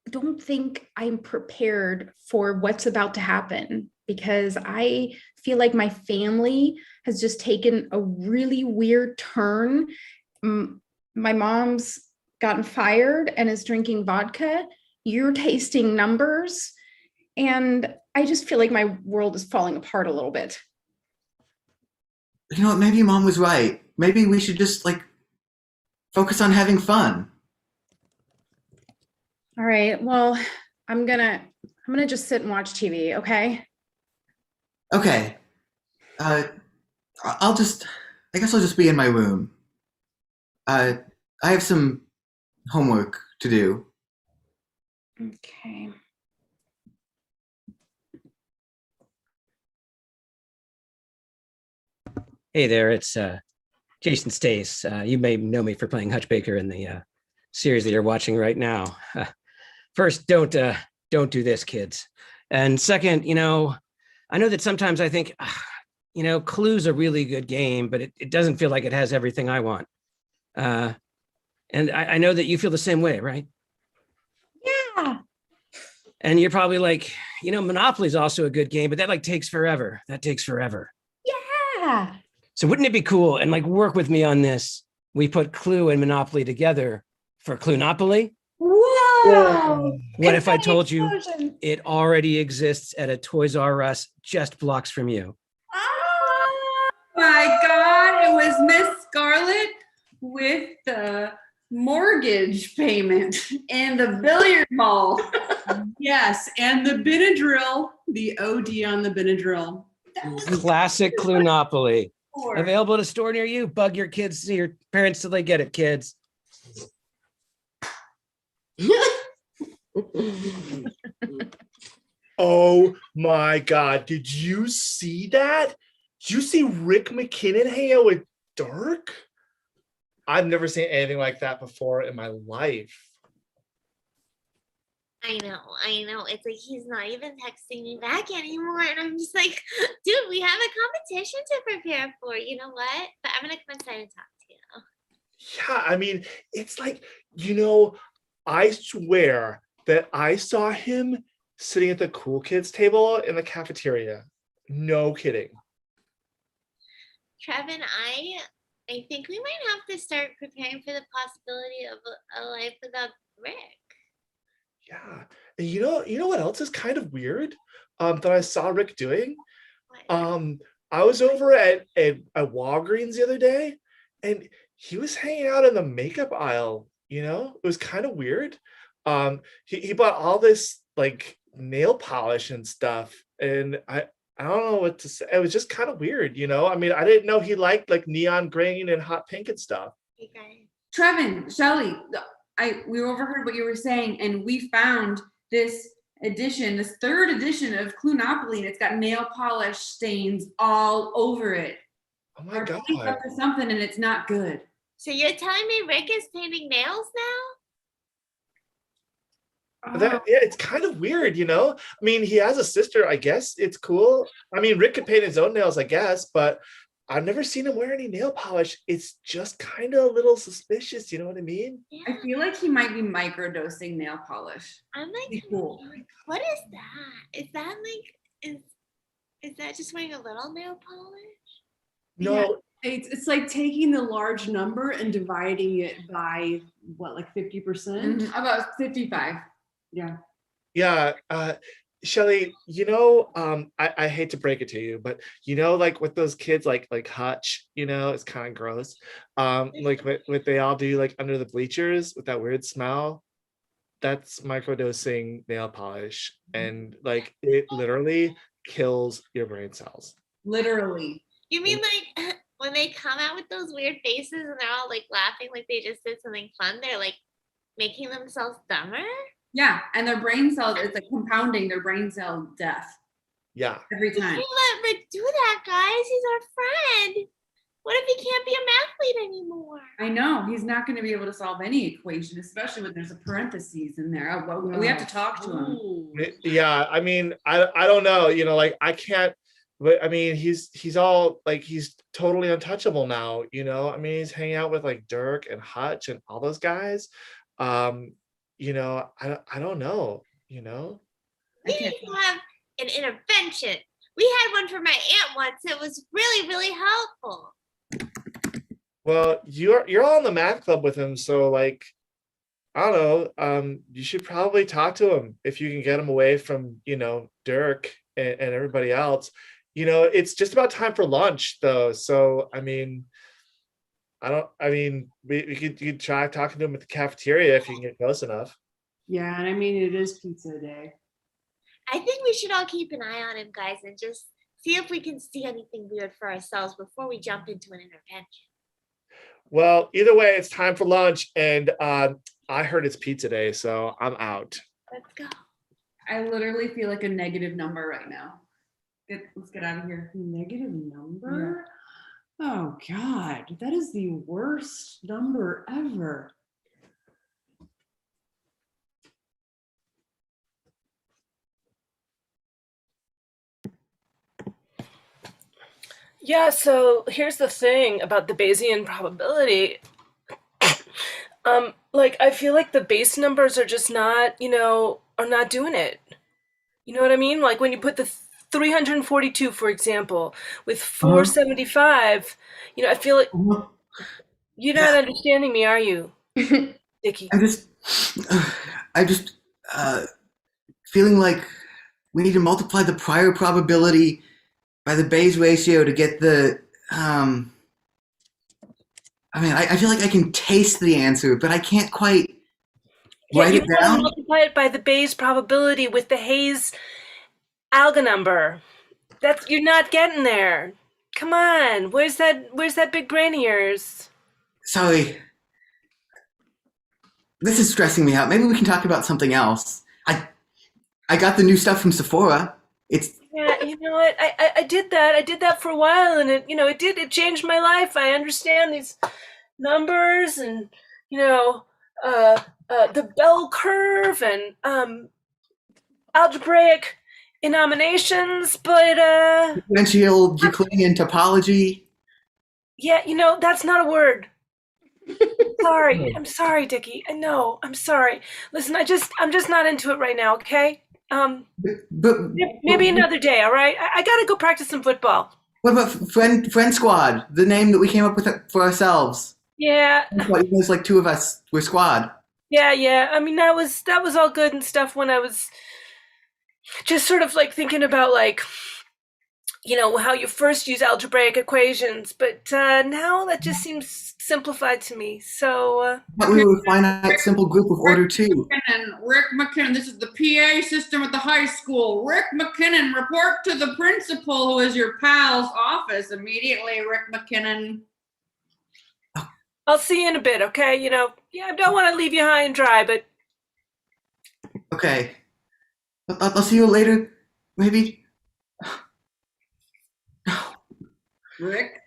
don't think I'm prepared for what's about to happen, because I feel like my family has just taken a really weird turn. My mom's gotten fired and is drinking vodka. You're tasting numbers. And I just feel like my world is falling apart a little bit. You know what? Maybe Mom was right. Maybe we should just focus on having fun. All right. Well, I'm gonna just sit and watch TV. Okay. Okay. I guess I'll just be in my room. I have some homework to do. Okay. Hey there, it's Jason Stace. You may know me for playing Hutch Baker in the series that you're watching right now. First, don't do this, kids. And second, I know that sometimes I think, Clue's a really good game, but it doesn't feel like it has everything I want. And I know that you feel the same way, right? Yeah. And you're probably like, Monopoly's also a good game, but that takes forever. That takes forever. Yeah. So wouldn't it be cool, and work with me on this, we put Clue and Monopoly together for Clue-nopoly? Whoa! What if I told you it already exists at a Toys R Us just blocks from you? Oh my God, it was Miss Scarlett with the mortgage payment and the billiard ball. Yes, and the Benadryl, the OD on the Benadryl. Classic Clue-nopoly. Available at a store near you. Bug your parents till they get it, kids. Oh my God. Did you see that? Did you see Rick McKinnon hang out with Dirk? I've never seen anything like that before in my life. I know. It's like he's not even texting me back anymore. And I'm just like, dude, we have a competition to prepare for. You know what? But I'm going to come inside and talk to you. Yeah, I mean, it's like, I swear that I saw him sitting at the cool kids table in the cafeteria. No kidding. Trevin, I think we might have to start preparing for the possibility of a life without Rick. Yeah. And you know what else is kind of weird that I saw Rick doing? I was over at Walgreens the other day, and he was hanging out in the makeup aisle. It was kind of weird. He bought all this nail polish and stuff, and I don't know what to say. It was just kind of weird, I mean, I didn't know he liked neon green and hot pink and stuff. Trevin, Shelly, we overheard what you were saying, and we found this third edition of Clue-nopoly, and it's got nail polish stains all over it. Oh my God. Up to something, and it's not good. So you're telling me Rick is painting nails now? Yeah, it's kind of weird, I mean, he has a sister, I guess it's cool. I mean, Rick could paint his own nails, I guess, but I've never seen him wear any nail polish. It's just kind of a little suspicious, you know what I mean? Yeah. I feel like he might be microdosing nail polish. I'm cool. What is that? Is that is that just wearing a little nail polish? No. Yeah, it's like taking the large number and dividing it by what, 50%? About 55. Yeah. Yeah. Shelly, I hate to break it to you, but like with those kids, like Hutch, it's kind of gross. Like what they all do, like under the bleachers with that weird smell. That's microdosing nail polish, and like it literally kills your brain cells. Literally. You mean like when they come out with those weird faces and they're all like laughing like they just did something fun, they're like making themselves dumber? Yeah, and their brain cells, it's like compounding their brain cell death. Yeah. Every time. You can't let Rick do that, guys. He's our friend. What if he can't be a mathlete anymore? I know, he's not going to be able to solve any equation, especially when there's a parentheses in there. We have to talk to him. Yeah, I mean, I don't know, like I can't, but I mean, he's all like, he's totally untouchable now, I mean, he's hanging out with like Dirk and Hutch and all those guys. I don't know, We need to have an intervention. We had one for my aunt once. It was really, really helpful. Well, you're all in the math club with him, so like, I don't know. You should probably talk to him if you can get him away from, Dirk and everybody else. It's just about time for lunch though. So I mean, we could try talking to him at the cafeteria if you can get close enough. Yeah, and I mean, it is pizza day. I think we should all keep an eye on him, guys, and just see if we can see anything weird for ourselves before we jump into an intervention. Well, either way, it's time for lunch, and I heard it's pizza day, so I'm out. Let's go. I literally feel like a negative number right now. Let's get out of here. Negative number? Yeah. Oh God, that is the worst number ever. Yeah, so here's the thing about the Bayesian probability. Like I feel like the base numbers are just not, are not doing it. You know what I mean? Like when you put the 342, for example, with 475, I feel like you're not understanding me, are you, Dickie? I just feeling like we need to multiply the prior probability by the Bayes ratio to get the, I feel like I can taste the answer, but I can't quite write it down. You multiply it by the Bayes probability with the Hayes alga number. You're not getting there. Come on, where's that big brain of yours? Sorry. This is stressing me out. Maybe we can talk about something else. I got the new stuff from Sephora. Yeah, you know what? I did that. I did that for a while, and it changed my life. I understand these numbers and the bell curve and algebraic denominations, but differential Euclidean topology. Yeah, that's not a word. Sorry. I'm sorry, Dickie. I know. I'm sorry. Listen, I'm just not into it right now, okay? Maybe another day, all right? I gotta go practice some football. What about Friend Squad? The name that we came up with for ourselves. Yeah. It was like two of us were Squad. Yeah. I mean, that was all good and stuff when I was just sort of like thinking about like, how you first use algebraic equations, but now that just seems simplified to me. So we were a finite simple group of order 2. Rick McKinnon, this is the PA system at the high school. Rick McKinnon, report to the principal, who is your pal's office immediately. Rick McKinnon. I'll see you in a bit, okay? I don't want to leave you high and dry, but okay. I'll see you later, maybe. Rick,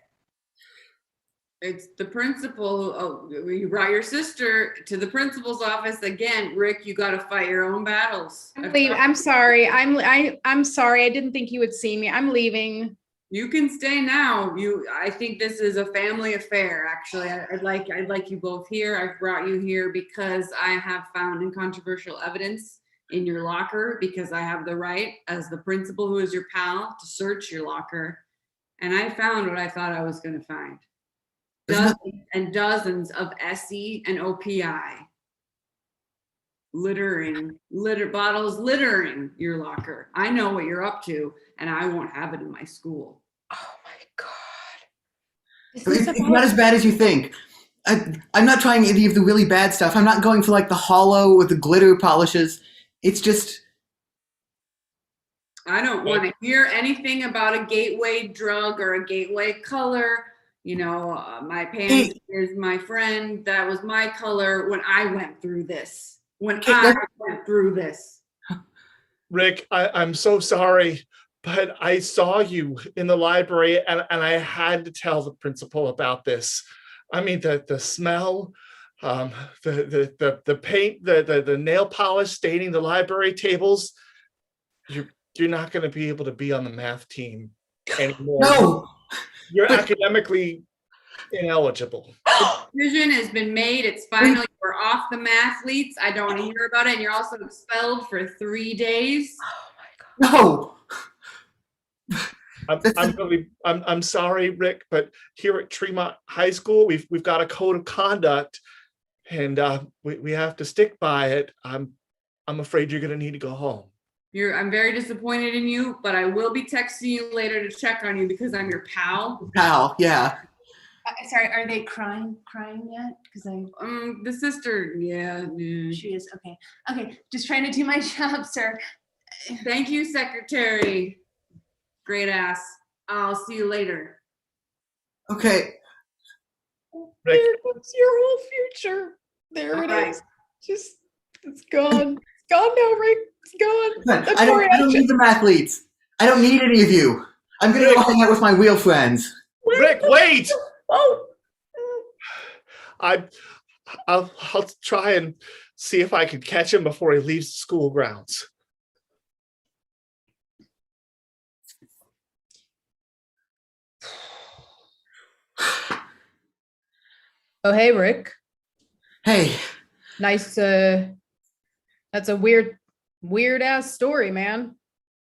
it's the principal. You brought your sister to the principal's office again. Rick, you got to fight your own battles. I'm sorry. I'm sorry. I didn't think you would see me. I'm leaving. You can stay now. I think this is a family affair. Actually, I'd like you both here. I've brought you here because I have found incontrovertible evidence in your locker, because I have the right as the principal, who is your pal, to search your locker. And I found what I thought I was going to find. Dozens and dozens of SE and OPI. litter bottles littering your locker. I know what you're up to, and I won't have it in my school. It's not as bad as you think. I'm not trying any of the really bad stuff. I'm not going for like the hollow or the glitter polishes. It's just. I don't want to hear anything about a gateway drug or a gateway color. You know, my pants is my friend. That was my color when I went through this. Rick, I'm so sorry, but I saw you in the library and I had to tell the principal about this. I mean, the smell, the paint, the nail polish staining the library tables. You're not going to be able to be on the math team anymore. No! You're academically ineligible. The decision has been made. It's finally, we're off the mathletes. I don't want to hear about it. And you're also expelled for 3 days. No! I'm sorry, Rick, but here at Tremont High School, we've got a code of conduct, and we have to stick by it. I'm afraid you're going to need to go home. I'm very disappointed in you, but I will be texting you later to check on you because I'm your pal. Pal, yeah. Sorry, are they crying yet? Because the sister, yeah. She is, okay. Just trying to do my job, sir. Thank you, secretary. Great ass. I'll see you later. Okay. Rick. There goes your whole future. There it is. Just, it's gone. It's gone now, Rick. It's gone. I don't need the mathletes. I don't need any of you. I'm going to go hang out with my wheel friends. Rick, wait! Oh. I'll try and see if I can catch him before he leaves the school grounds. Oh, hey, Rick. Hey. Nice. That's a weird ass story, man.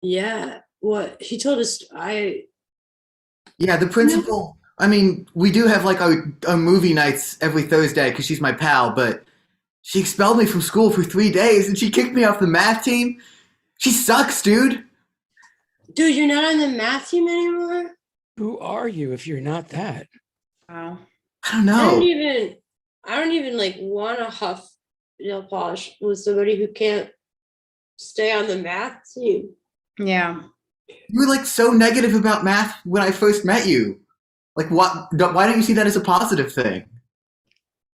Yeah. What he told us, Yeah, the principal. I mean, we do have like a movie nights every Thursday because she's my pal, but she expelled me from school for 3 days and she kicked me off the math team. She sucks, dude. Dude, you're not on the math team anymore? Who are you if you're not that? Wow. I don't know. I don't even like want to huff nail polish with somebody who can't stay on the math team. Yeah. You were like so negative about math when I first met you. Like, why don't you see that as a positive thing?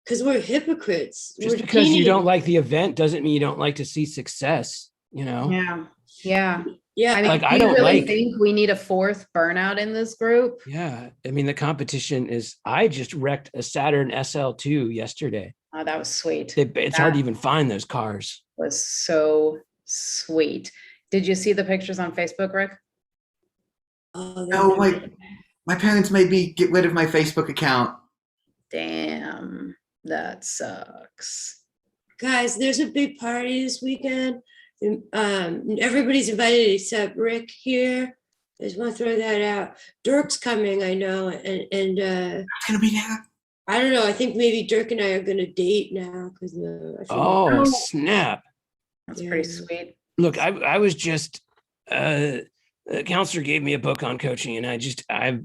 Because we're hypocrites. Just because you don't like the event doesn't mean you don't like to see success, you know? Yeah. I mean, Like, do I you don't really like- think we need a fourth burnout in this group? Yeah. I mean, the competition is, I just wrecked a Saturn SL2 yesterday. Oh, that was sweet. It's hard to even find those cars. Was so sweet. Did you see the pictures on Facebook, Rick? No, my parents made me get rid of my Facebook account. Damn, that sucks. Guys, there's a big party this weekend. Everybody's invited except Rick here. I just want to throw that out. Dirk's coming, I know, and it's gonna be there. I don't know. I think maybe Dirk and I are gonna date now because Oh, snap. That's pretty sweet. Look, I was just, the counselor gave me a book on coaching and I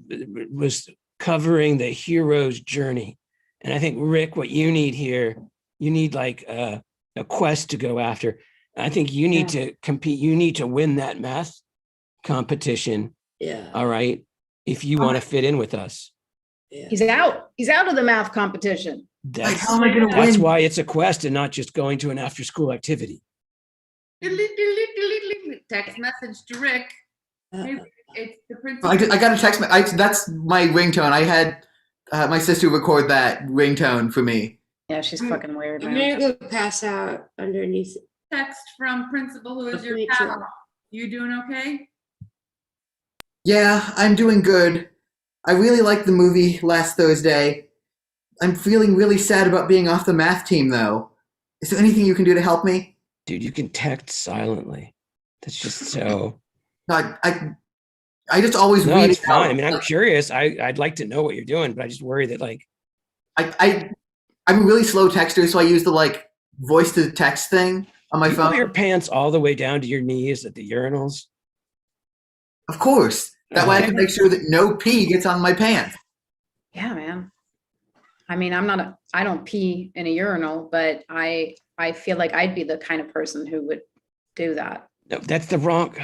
was covering the hero's journey. And I think, Rick, what you need here, you need like a quest to go after. I think you need to compete. You need to win that math competition. Yeah. All right. If you want to fit in with us. Yeah. He's out. He's out of the math competition. That's win? why it's a quest and not just going to an after school activity. Text message to Rick. Hey, it's the principal. I got a text. That's my ringtone. I had my sister record that ringtone for me. Yeah, she's fucking weird, I'm man. gonna go pass out underneath. Text from principal who is your Me pal. too. You doing okay? Yeah, I'm doing good. I really liked the movie last Thursday. I'm feeling really sad about being off the math team, though. Is there anything you can do to help me? Dude, you can text silently. That's just so. No, I just always No, read it's it out. fine. I mean, I'm curious. I'd like to know what you're doing, but I just worry that like. I'm a really slow texter, so I use the like voice to text thing. on my You pull phone. your pants all the way down to your knees at the urinals. Of course. That way I can make sure that no pee gets on my pants. Yeah, man. I mean, I don't pee in a urinal, but I feel like I'd be the kind of person who would do that. No, that's the wrong.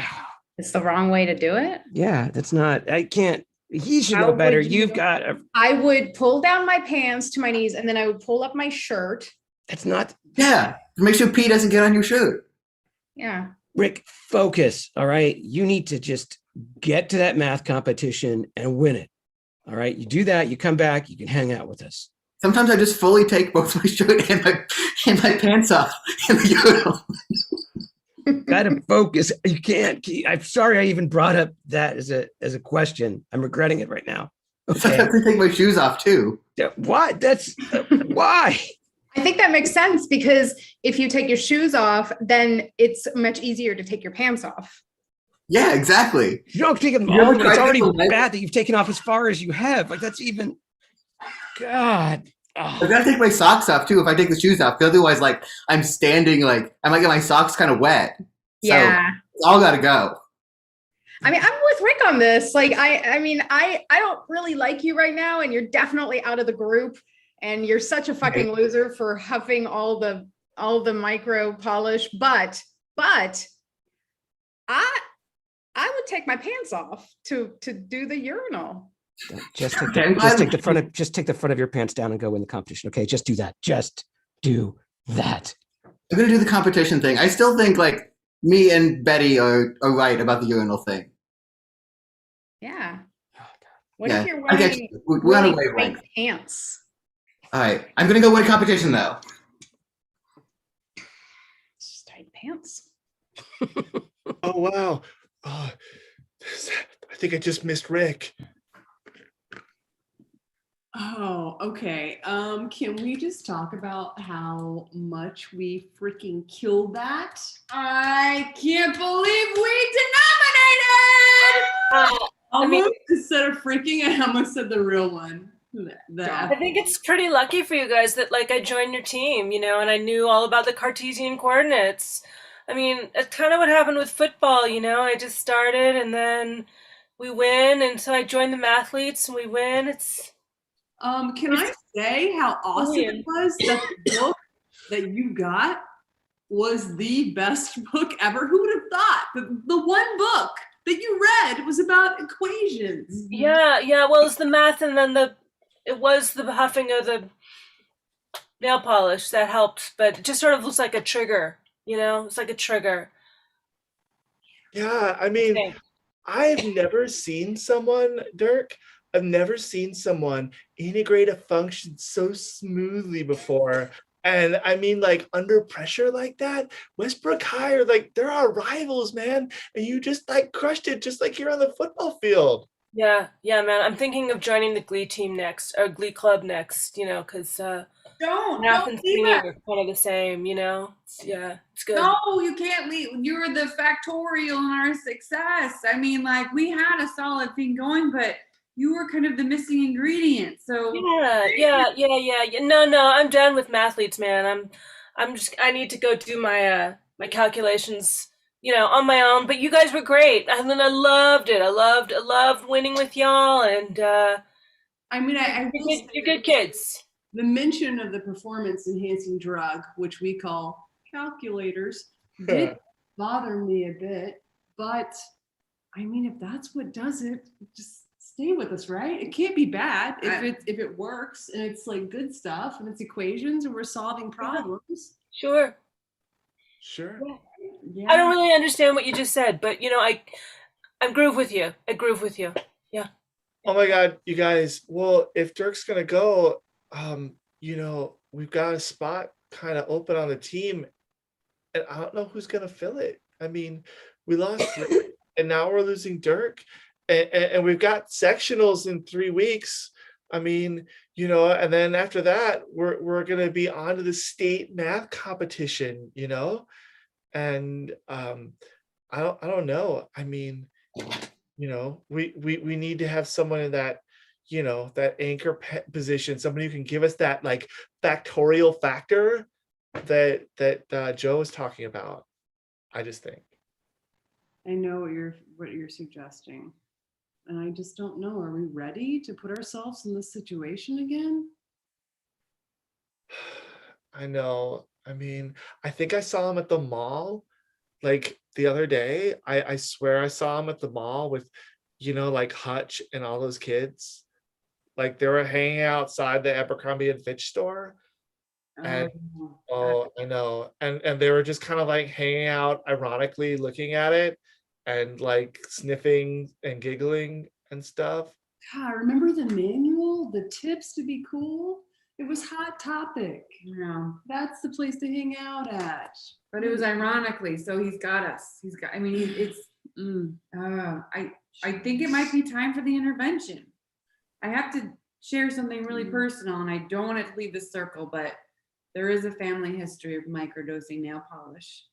It's the wrong way to do it. Yeah, that's not. I can't. He should How know better. would you- You've got. I would pull down my pants to my knees and then I would pull up my shirt. That's not. Yeah, make sure pee doesn't get on your shirt. Yeah. Rick, focus. All right, you need to just get to that math competition and win it. All right, you do that. You come back. You can hang out with us. Sometimes I just fully take both my shirt and my pants off in the urinal. Gotta focus. You can't. I'm sorry I even brought up that as a question. I'm regretting it right now. Okay. I have to take my shoes off too. What? That's why. I think that makes sense because if you take your shoes off, then it's much easier to take your pants off. Yeah, exactly. You don't take them You ever off. It's tried already to- bad that you've taken off as far as you have. Like that's even. God. I gotta take my socks off too if I take the shoes off. Because otherwise, like I'm standing, like I might get my socks kind of wet. Yeah. So it's all gotta go. I mean, I'm with Rick on this. Like, I mean, I don't really like you right now, and you're definitely out of the group. And you're such a fucking loser for huffing all the micro polish. But I would take my pants off to do the urinal. Just take the front of your pants down and go win the competition. Okay, just do that. Just do that. I'm gonna do the competition thing. I still think like me and Betty are right about the urinal thing. Yeah. What Yeah, if you're I get wearing you. We're on a really wavelength. tight pants? All right, I'm gonna go win a competition though. Just tight pants. Oh wow. Oh, I think I just missed Rick. Oh, okay. Can we just talk about how much we freaking killed that? I can't believe we denominated! Almost instead of freaking, I almost said the real one. I think it's pretty lucky for you guys that like I joined your team, you know, and I knew all about the Cartesian coordinates. I mean, it's kind of what happened with football, you know. I just started and then we win, and so I joined the Mathletes and we win. It's can I say how awesome it was that the book that you got was the best book ever? Who would have thought that the one book that you read was about equations? Yeah. Well, it's the math, and then it was the huffing of the nail polish that helped, but it just sort of looks like a trigger, you know. It's like a trigger. Yeah, I mean, I've never seen someone, Dirk. I've never seen someone integrate a function so smoothly before. And I mean, like under pressure like that, Westbrook High are like, they're our rivals, man. And you just like crushed it, just like you're on the football field. Yeah, man. I'm thinking of joining the Glee team next, or Glee club next, you know, because don't math and leave singing it. are kind of the same, you know. It's good. No, you can't leave. You're the factorial in our success. I mean, like we had a solid thing going, but you were kind of the missing ingredient. So Yeah. No, I'm done with Mathletes, man. I need to go do my my calculations, you know, on my own. But you guys were great. And then I loved it. I loved winning with y'all. And I mean, you're good kids. The mention of the performance enhancing drug, which we call calculators, did bother me a bit. But I mean, if that's what does it, just stay with us, right? It can't be bad if it works and it's like good stuff and it's equations and we're solving problems. Sure. Yeah. I don't really understand what you just said, but you know, I groove with you. Yeah. Oh my God, you guys. Well, if Dirk's gonna go, you know, we've got a spot kind of open on the team, and I don't know who's gonna fill it. I mean, we lost Rick, and now we're losing Dirk, and we've got sectionals in 3 weeks. I mean, you know, and then after that, we're gonna be on to the state math competition, you know, and I don't know. I mean, you know, we need to have someone in that, you know, that anchor position, somebody who can give us that like factorial factor that Joe was talking about. I just think. I know what you're suggesting. And I just don't know. Are we ready to put ourselves in this situation again? I know. I mean, I think I saw him at the mall like the other day. I swear I saw him at the mall with, like Hutch and all those kids. Like they were hanging outside the Abercrombie and Fitch store. And I know. And they were just kind of like hanging out ironically looking at it and like sniffing and giggling and stuff. God, remember the manual, the tips to be cool? It was Hot Topic. Yeah. That's the place to hang out at. But it was ironically, so he's got us. I mean, I think it might be time for the intervention. I have to share something really personal, and I don't want it to leave the circle, but there is a family history of microdosing nail polish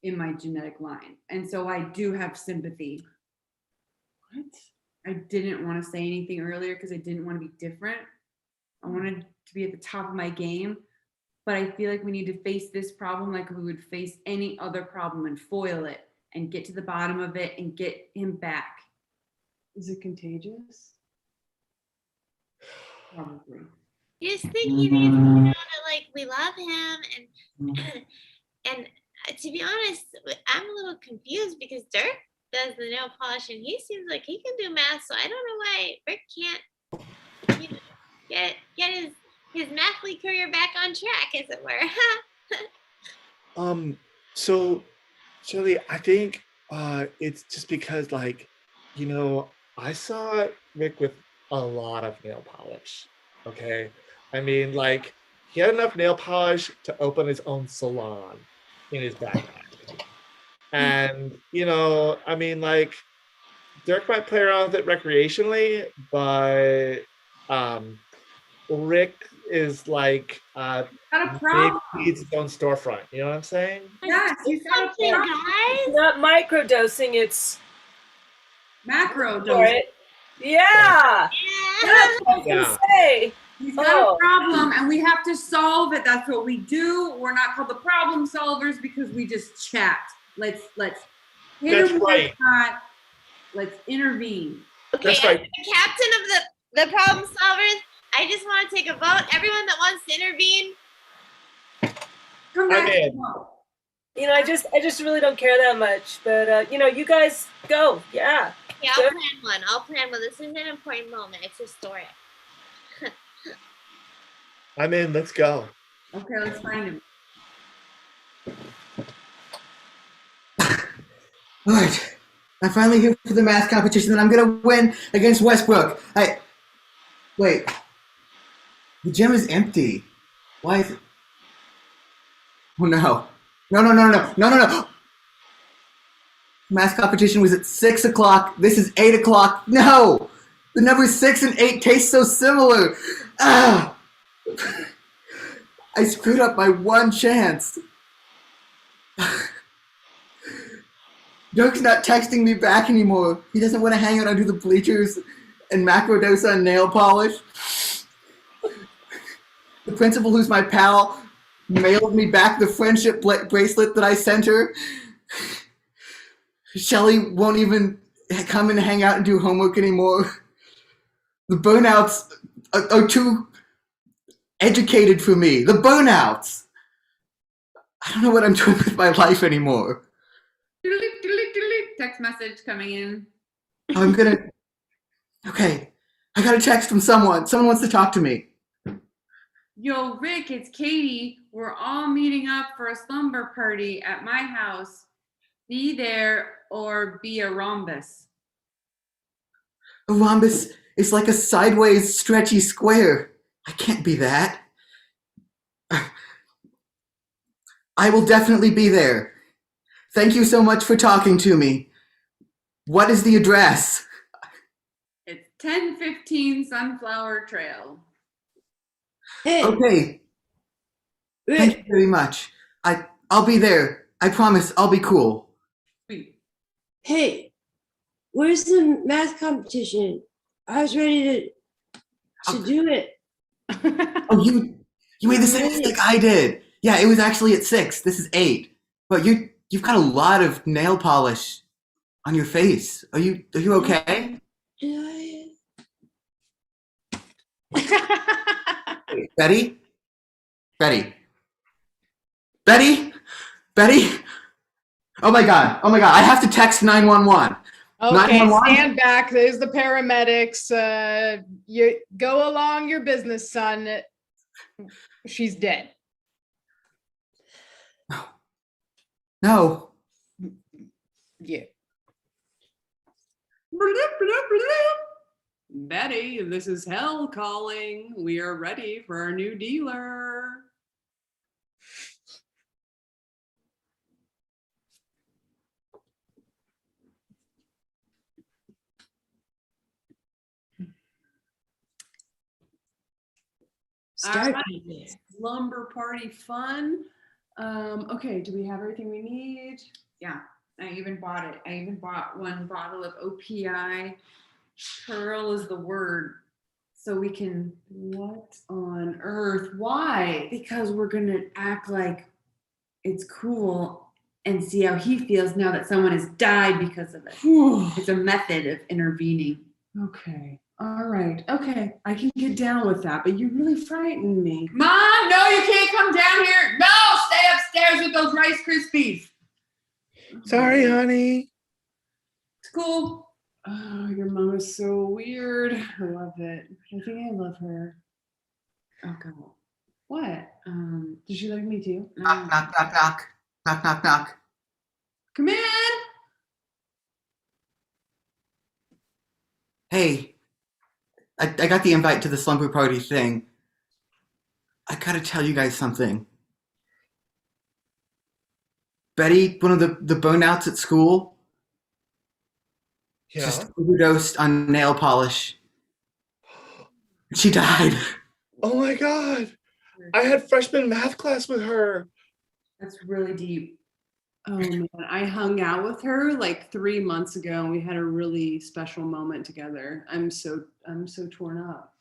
in my genetic line. And so I do have sympathy. What? I didn't want to say anything earlier because I didn't want to be different. I wanted to be at the top of my game, but I feel like we need to face this problem like we would face any other problem and foil it and get to the bottom of it and get him back. Is it contagious? Probably. Just think he needs to know that like we love him and to be honest, I'm a little confused because Dirk does the nail polish and he seems like he can do math, so I don't know why Rick can't get his mathlete career back on track, as it were. So Shirley, I think it's just because like, I saw Rick with a lot of nail polish. Okay. I mean, like he had enough nail polish to open his own salon in his backpack. And, I mean, like Dirk might play around with it recreationally, but Rick is like got a problem. He needs his own storefront. You know what I'm saying? Yes, he's got a problem. It's not microdosing, it's macro for dosing. it. Yeah. That's what I was gonna say. He's got a problem and we have to solve it. That's what we do. We're not called the problem solvers because we just chat. Let's hit him with that. Let's intervene. Okay, as the captain of the problem solvers, I just want to take a vote. Everyone that wants to intervene, come back. I just really don't care that much. But you guys go. Yeah. Yeah, I'll plan one. This is an important moment. It's historic. I'm in. Let's go. Okay, let's find him. All right. I'm finally here for the math competition and I'm going to win against Westbrook. Wait. The gym is empty. Why is it? Oh, no. No. Math competition was at 6 o'clock. This is 8 o'clock. No! The numbers 6 and 8 taste so similar. Ah! I screwed up my one chance. Dirk's not texting me back anymore. He doesn't want to hang out under the bleachers and macrodose on nail polish. The principal, who's my pal, mailed me back the friendship bracelet that I sent her. Shelly won't even come and hang out and do homework anymore. The burnouts are too educated for me. The burnouts. I don't know what I'm doing with my life anymore. Text message coming in. Okay. I got a text from someone. Someone wants to talk to me. Yo, Rick, it's Katie. We're all meeting up for a slumber party at my house. Be there or be a rhombus. A rhombus is like a sideways stretchy square. I can't be that. I will definitely be there. Thank you so much for talking to me. What is the address? It's 1015 Sunflower Trail. Hey. Okay. Thank you very much. I'll be there. I promise I'll be cool. Hey, where's the math competition? I was ready to do it. Oh, you made the same mistake I did. Yeah, it was actually at 6. This is 8. But you've got a lot of nail polish on your face. Are you okay? Betty? Betty? Betty? Betty? Oh my god. I have to text 911. Okay, 911? stand back. There's the paramedics. You go along your business, son. She's dead. No. Yeah. Betty, this is Hell calling. We are ready for our new dealer. Start. Lumber party fun. Okay, do we have everything we need? Yeah, I even bought it. I even bought 1 bottle of OPI. Pearl is the word. So we can, what on earth? Why? Because we're gonna act like it's cool and see how he feels now that someone has died because of it. It's a method of intervening. Okay. All right. Okay. I can get down with that, but you really frightened me. Mom, no, you can't come down here. No, stay upstairs with those Rice Krispies. Sorry, honey. It's cool. Oh, your mom is so weird. I love it. I think I love her. Oh God. What? Does she like me too? Knock, knock, knock, knock. Knock, knock, knock. Come in. Hey, I got the invite to the slumber party thing. I gotta tell you guys something. Betty, one of the burnouts at school, just overdosed on nail polish. She died. Oh my god. I had freshman math class with her. That's really deep. Oh man, I hung out with her like 3 months ago and we had a really special moment together. I'm so torn up.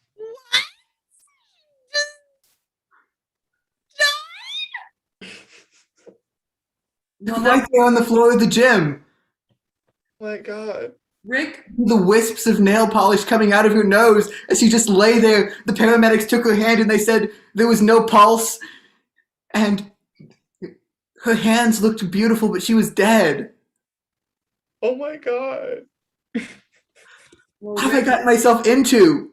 Right there on the floor of the gym. Oh my god. Rick? The wisps of nail polish coming out of her nose as she just lay there. The paramedics took her hand and they said there was no pulse. And her hands looked beautiful, but she was dead. Oh my god. What have I gotten myself into?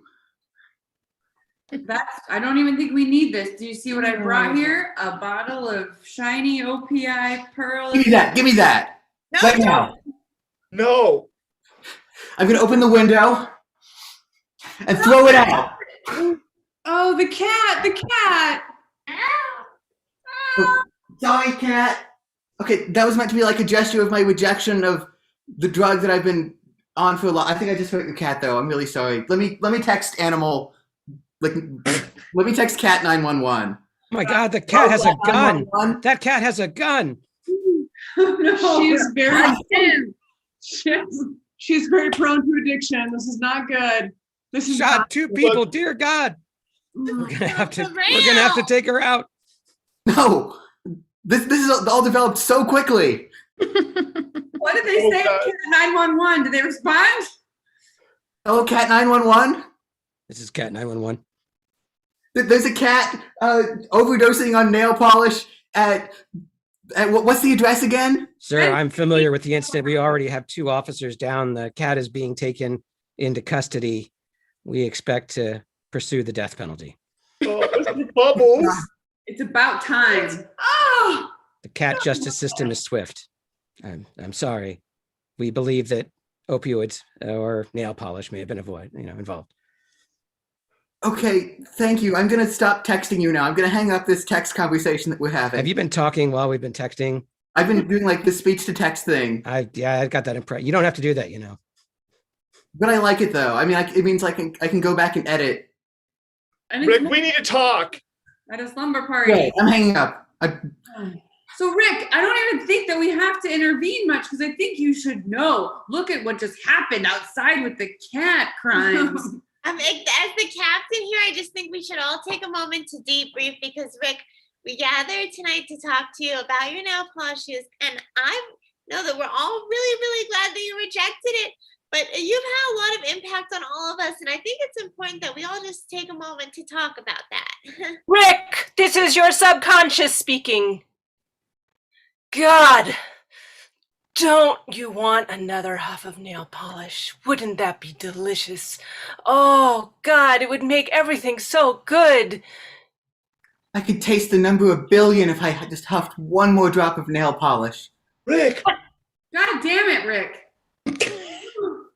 I don't even think we need this. Do you see what I brought here? A bottle of shiny OPI Pearl. Give me that. Give me that. No, right now. No. I'm going to open the window and throw it out. Oh, the cat. The cat. Oh, sorry, cat. Okay, that was meant to be like a gesture of my rejection of the drug that I've been on for a lot. I think I just hurt the cat, though. I'm really sorry. Let me text animal. Like, let me text cat 911. Oh my God, the cat has a gun. That cat has a gun. No, she's very she's very prone to addiction. This is not good. This is shot not 2 good. people. Dear God, we're gonna have to take her out. No, this is all developed so quickly. What did they say? Cat 911. Did they respond? Hello, cat 911. This is cat 911. There's a cat overdosing on nail polish at what's the address again? Sir, I'm familiar with the incident. We already have 2 officers down. The cat is being taken into custody. We expect to pursue the death penalty. Oh, bubbles. It's about time. Oh! The cat justice system is swift. I'm sorry. We believe that opioids or nail polish may have been involved. Okay, thank you. I'm going to stop texting you now. I'm going to hang up this text conversation that we're having. Have you been talking while we've been texting? I've been doing like the speech to text thing. I got that impression. You don't have to do that, But I like it though. I mean, it means I can go back and edit. Rick, we need to talk. At a slumber party. Wait, I'm hanging up. So Rick, I don't even think that we have to intervene much because I think you should know. Look at what just happened outside with the cat crimes. As the captain here, I just think we should all take a moment to debrief because Rick, we gathered tonight to talk to you about your nail polishes, and I know that we're all really, really glad that you rejected it. But you've had a lot of impact on all of us, and I think it's important that we all just take a moment to talk about that. Rick, this is your subconscious speaking. God, don't you want another huff of nail polish? Wouldn't that be delicious? Oh, God, it would make everything so good. I could taste the number 1,000,000,000 if I had just huffed one more drop of nail polish. Rick! God damn it, Rick.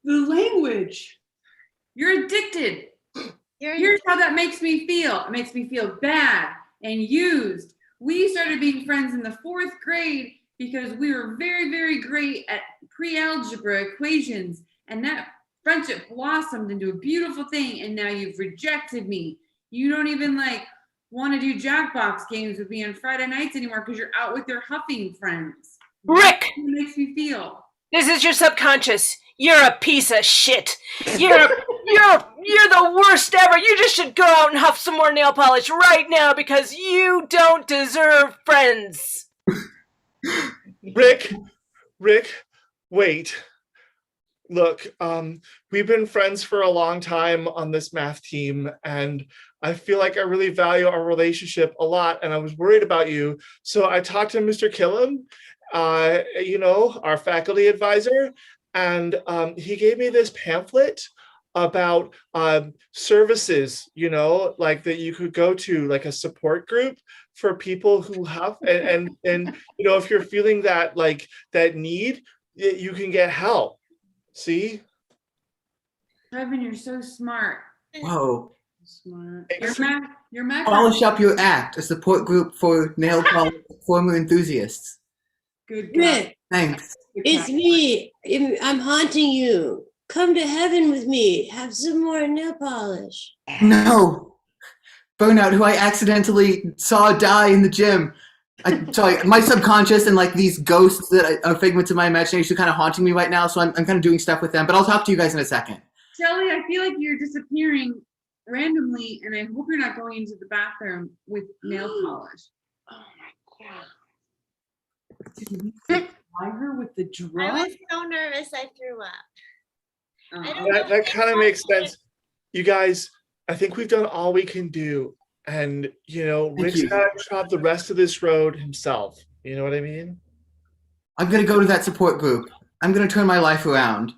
The language. You're addicted. Here's how that makes me feel. It makes me feel bad and used. We started being friends in the 4th grade because we were very, very great at pre-algebra equations, and that friendship blossomed into a beautiful thing, and now you've rejected me. You don't even want to do Jackbox games with me on Friday nights anymore because you're out with your huffing friends. Rick! It makes me feel. This is your subconscious. You're a piece of shit. You're the worst ever. You just should go out and huff some more nail polish right now because you don't deserve friends. Rick, wait. Look, we've been friends for a long time on this math team, and I feel like I really value our relationship a lot, and I was worried about you. So I talked to Mr. Killam, our faculty advisor, and he gave me this pamphlet about services, that you could go to, like a support group for people who have, and if you're feeling that that need, you can get help. See? Kevin, you're so smart. Whoa. Smart. Your math. Polish up your act, a support group for nail polish former enthusiasts. Good Rick, thanks. It's me. I'm haunting you. Come to heaven with me. Have some more nail polish. No. Burnout, who I accidentally saw die in the gym. Sorry, my subconscious and these ghosts that are figments of my imagination are kind of haunting me right now, so I'm kind of doing stuff with them, but I'll talk to you guys in a second. Shelly, I feel like you're disappearing randomly, and I hope you're not going into the bathroom with nail polish. Oh my God. Did you supply her with the drug? I was so nervous I threw up. That kind of makes sense. You guys, I think we've done all we can do. And, Rick's got to chop the rest of this road himself. You know what I mean? I'm going to go to that support group. I'm going to turn my life around.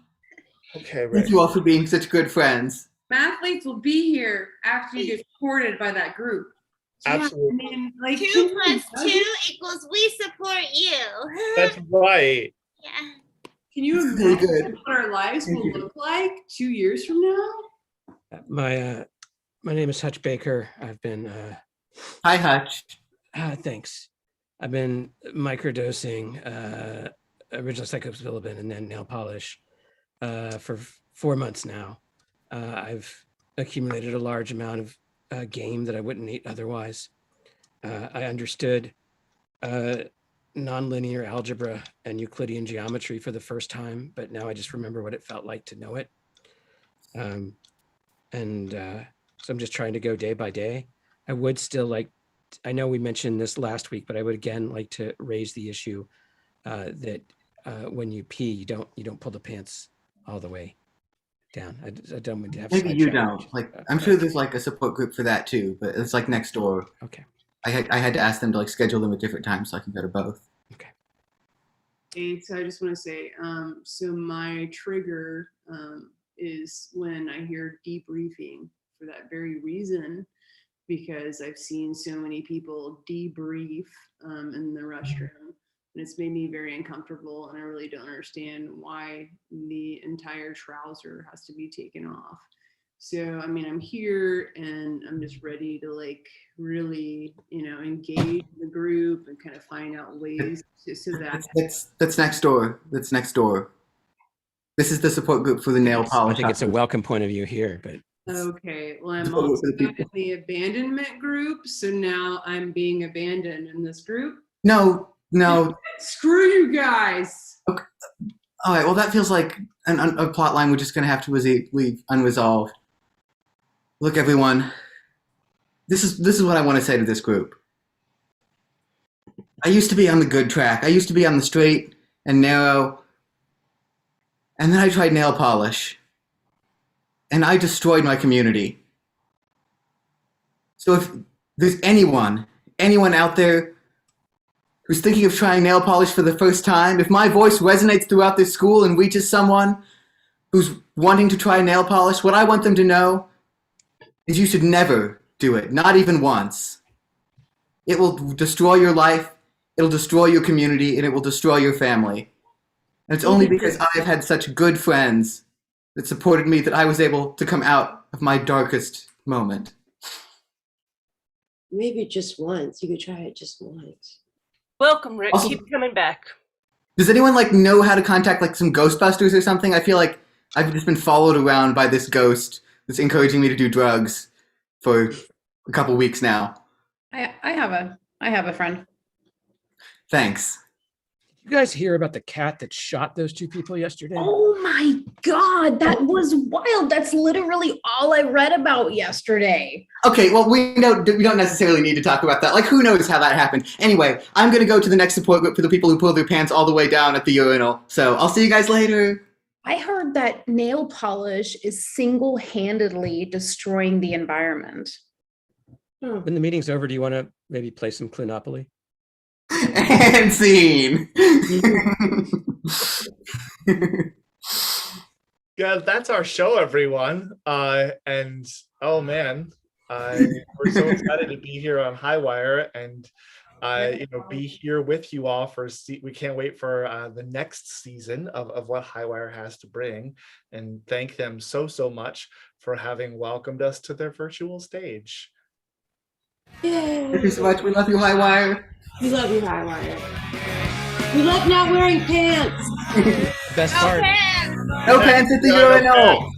Okay, Rick. Thank you all for being such good friends. Mathletes will be here after you get supported by that group. Absolutely. Yeah, I mean, 2 + 2 = we support you. That's right. Yeah. Can you imagine what our lives will look like 2 years from now? My name is Hutch Baker. I've been Hi, Hutch. Thanks. I've been microdosing original psychobilin and then nail polish for 4 months now. I've accumulated a large amount of game that I wouldn't eat otherwise. I understood nonlinear algebra and Euclidean geometry for the first time, but now I just remember what it felt like to know it. So I'm just trying to go day by day. I would still I know we mentioned this last week, but I would again like to raise the issue that when you pee, you don't pull the pants all the way down. I don't mean to have. Maybe you don't. I'm sure there's a support group for that too, but it's next door. Okay. I had to ask them to schedule them at different times so I can go to both. Okay. Hey, so I just want to say, so my trigger is when I hear debriefing for that very reason, because I've seen so many people debrief in the restroom, and it's made me very uncomfortable, and I really don't understand why the entire trouser has to be taken off. So, I mean, I'm here and I'm just ready to really, engage the group and kind of find out ways so that That's next door. That's next door. This is the support group for the nail polish. I think it's a welcome point of view here, but okay. Well, I'm also in the abandonment group, so now I'm being abandoned in this group. No. Screw you guys. Okay. All right. Well, that feels like a plot line we're just going to have to leave unresolved. Look, everyone. This is what I want to say to this group. I used to be on the good track. I used to be on the straight and narrow. And then I tried nail polish. And I destroyed my community. So if there's anyone out there who's thinking of trying nail polish for the first time, if my voice resonates throughout this school and reaches someone who's wanting to try nail polish, what I want them to know is you should never do it, not even once. It will destroy your life, it'll destroy your community, and it will destroy your family. And it's only because I've had such good friends that supported me that I was able to come out of my darkest moment. Maybe just once. You could try it just once. Welcome, Rick. Also- Keep coming back. Does anyone know how to contact some Ghostbusters or something? I feel like I've just been followed around by this ghost that's encouraging me to do drugs for a couple weeks now. I have a friend. Thanks. You guys hear about the cat that shot those two people yesterday? Oh my God, that was wild. That's literally all I read about yesterday. Okay, well, we don't necessarily need to talk about that. Who knows how that happened? Anyway, I'm going to go to the next support group for the people who pull their pants all the way down at the urinal. So I'll see you guys later. I heard that nail polish is single-handedly destroying the environment. When the meeting's over, do you want to maybe play some Clunopoly? And scene. Yeah, that's our show, everyone. And oh man, we're so excited to be here on Highwire and be here with you all we can't wait for the next season of what Highwire has to bring, and thank them so much for having welcomed us to their virtual stage. Yay. Thank you so much. We love you, Highwire. We love you, Highwire. We love not wearing pants. Best part. No pants at the urinal.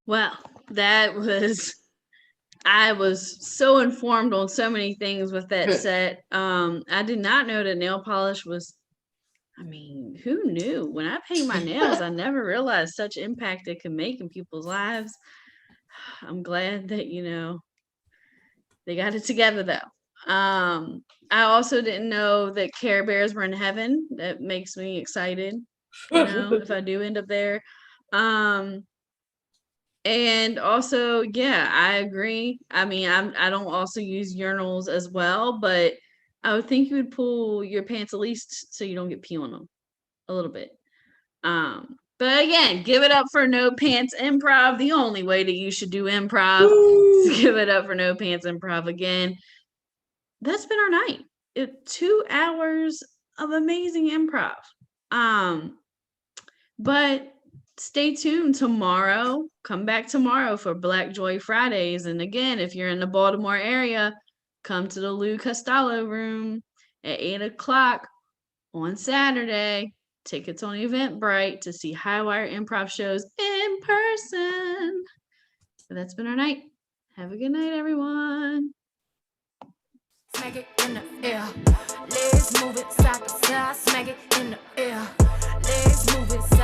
Well, I was so informed on so many things with that set. I did not know that nail polish was, who knew? When I paint my nails, I never realized such impact it could make in people's lives. I'm glad that, they got it together though. I also didn't know that Care Bears were in heaven. That makes me excited, if I do end up there. And also, yeah, I agree. I don't also use urinals as well, but I would think you would pull your pants at least so you don't get pee on them a little bit. But again, give it up for No Pants Improv. The only way that you should do improv is give it up for No Pants Improv again. That's been our night. 2 hours of amazing improv. But stay tuned tomorrow. Come back tomorrow for Black Joy Fridays. And again, if you're in the Baltimore area, come to the Lou Costello room at 8:00 on Saturday. Tickets on Eventbrite to see Highwire Improv shows in person. So that's been our night. Have a good night, everyone. Smack it in the air.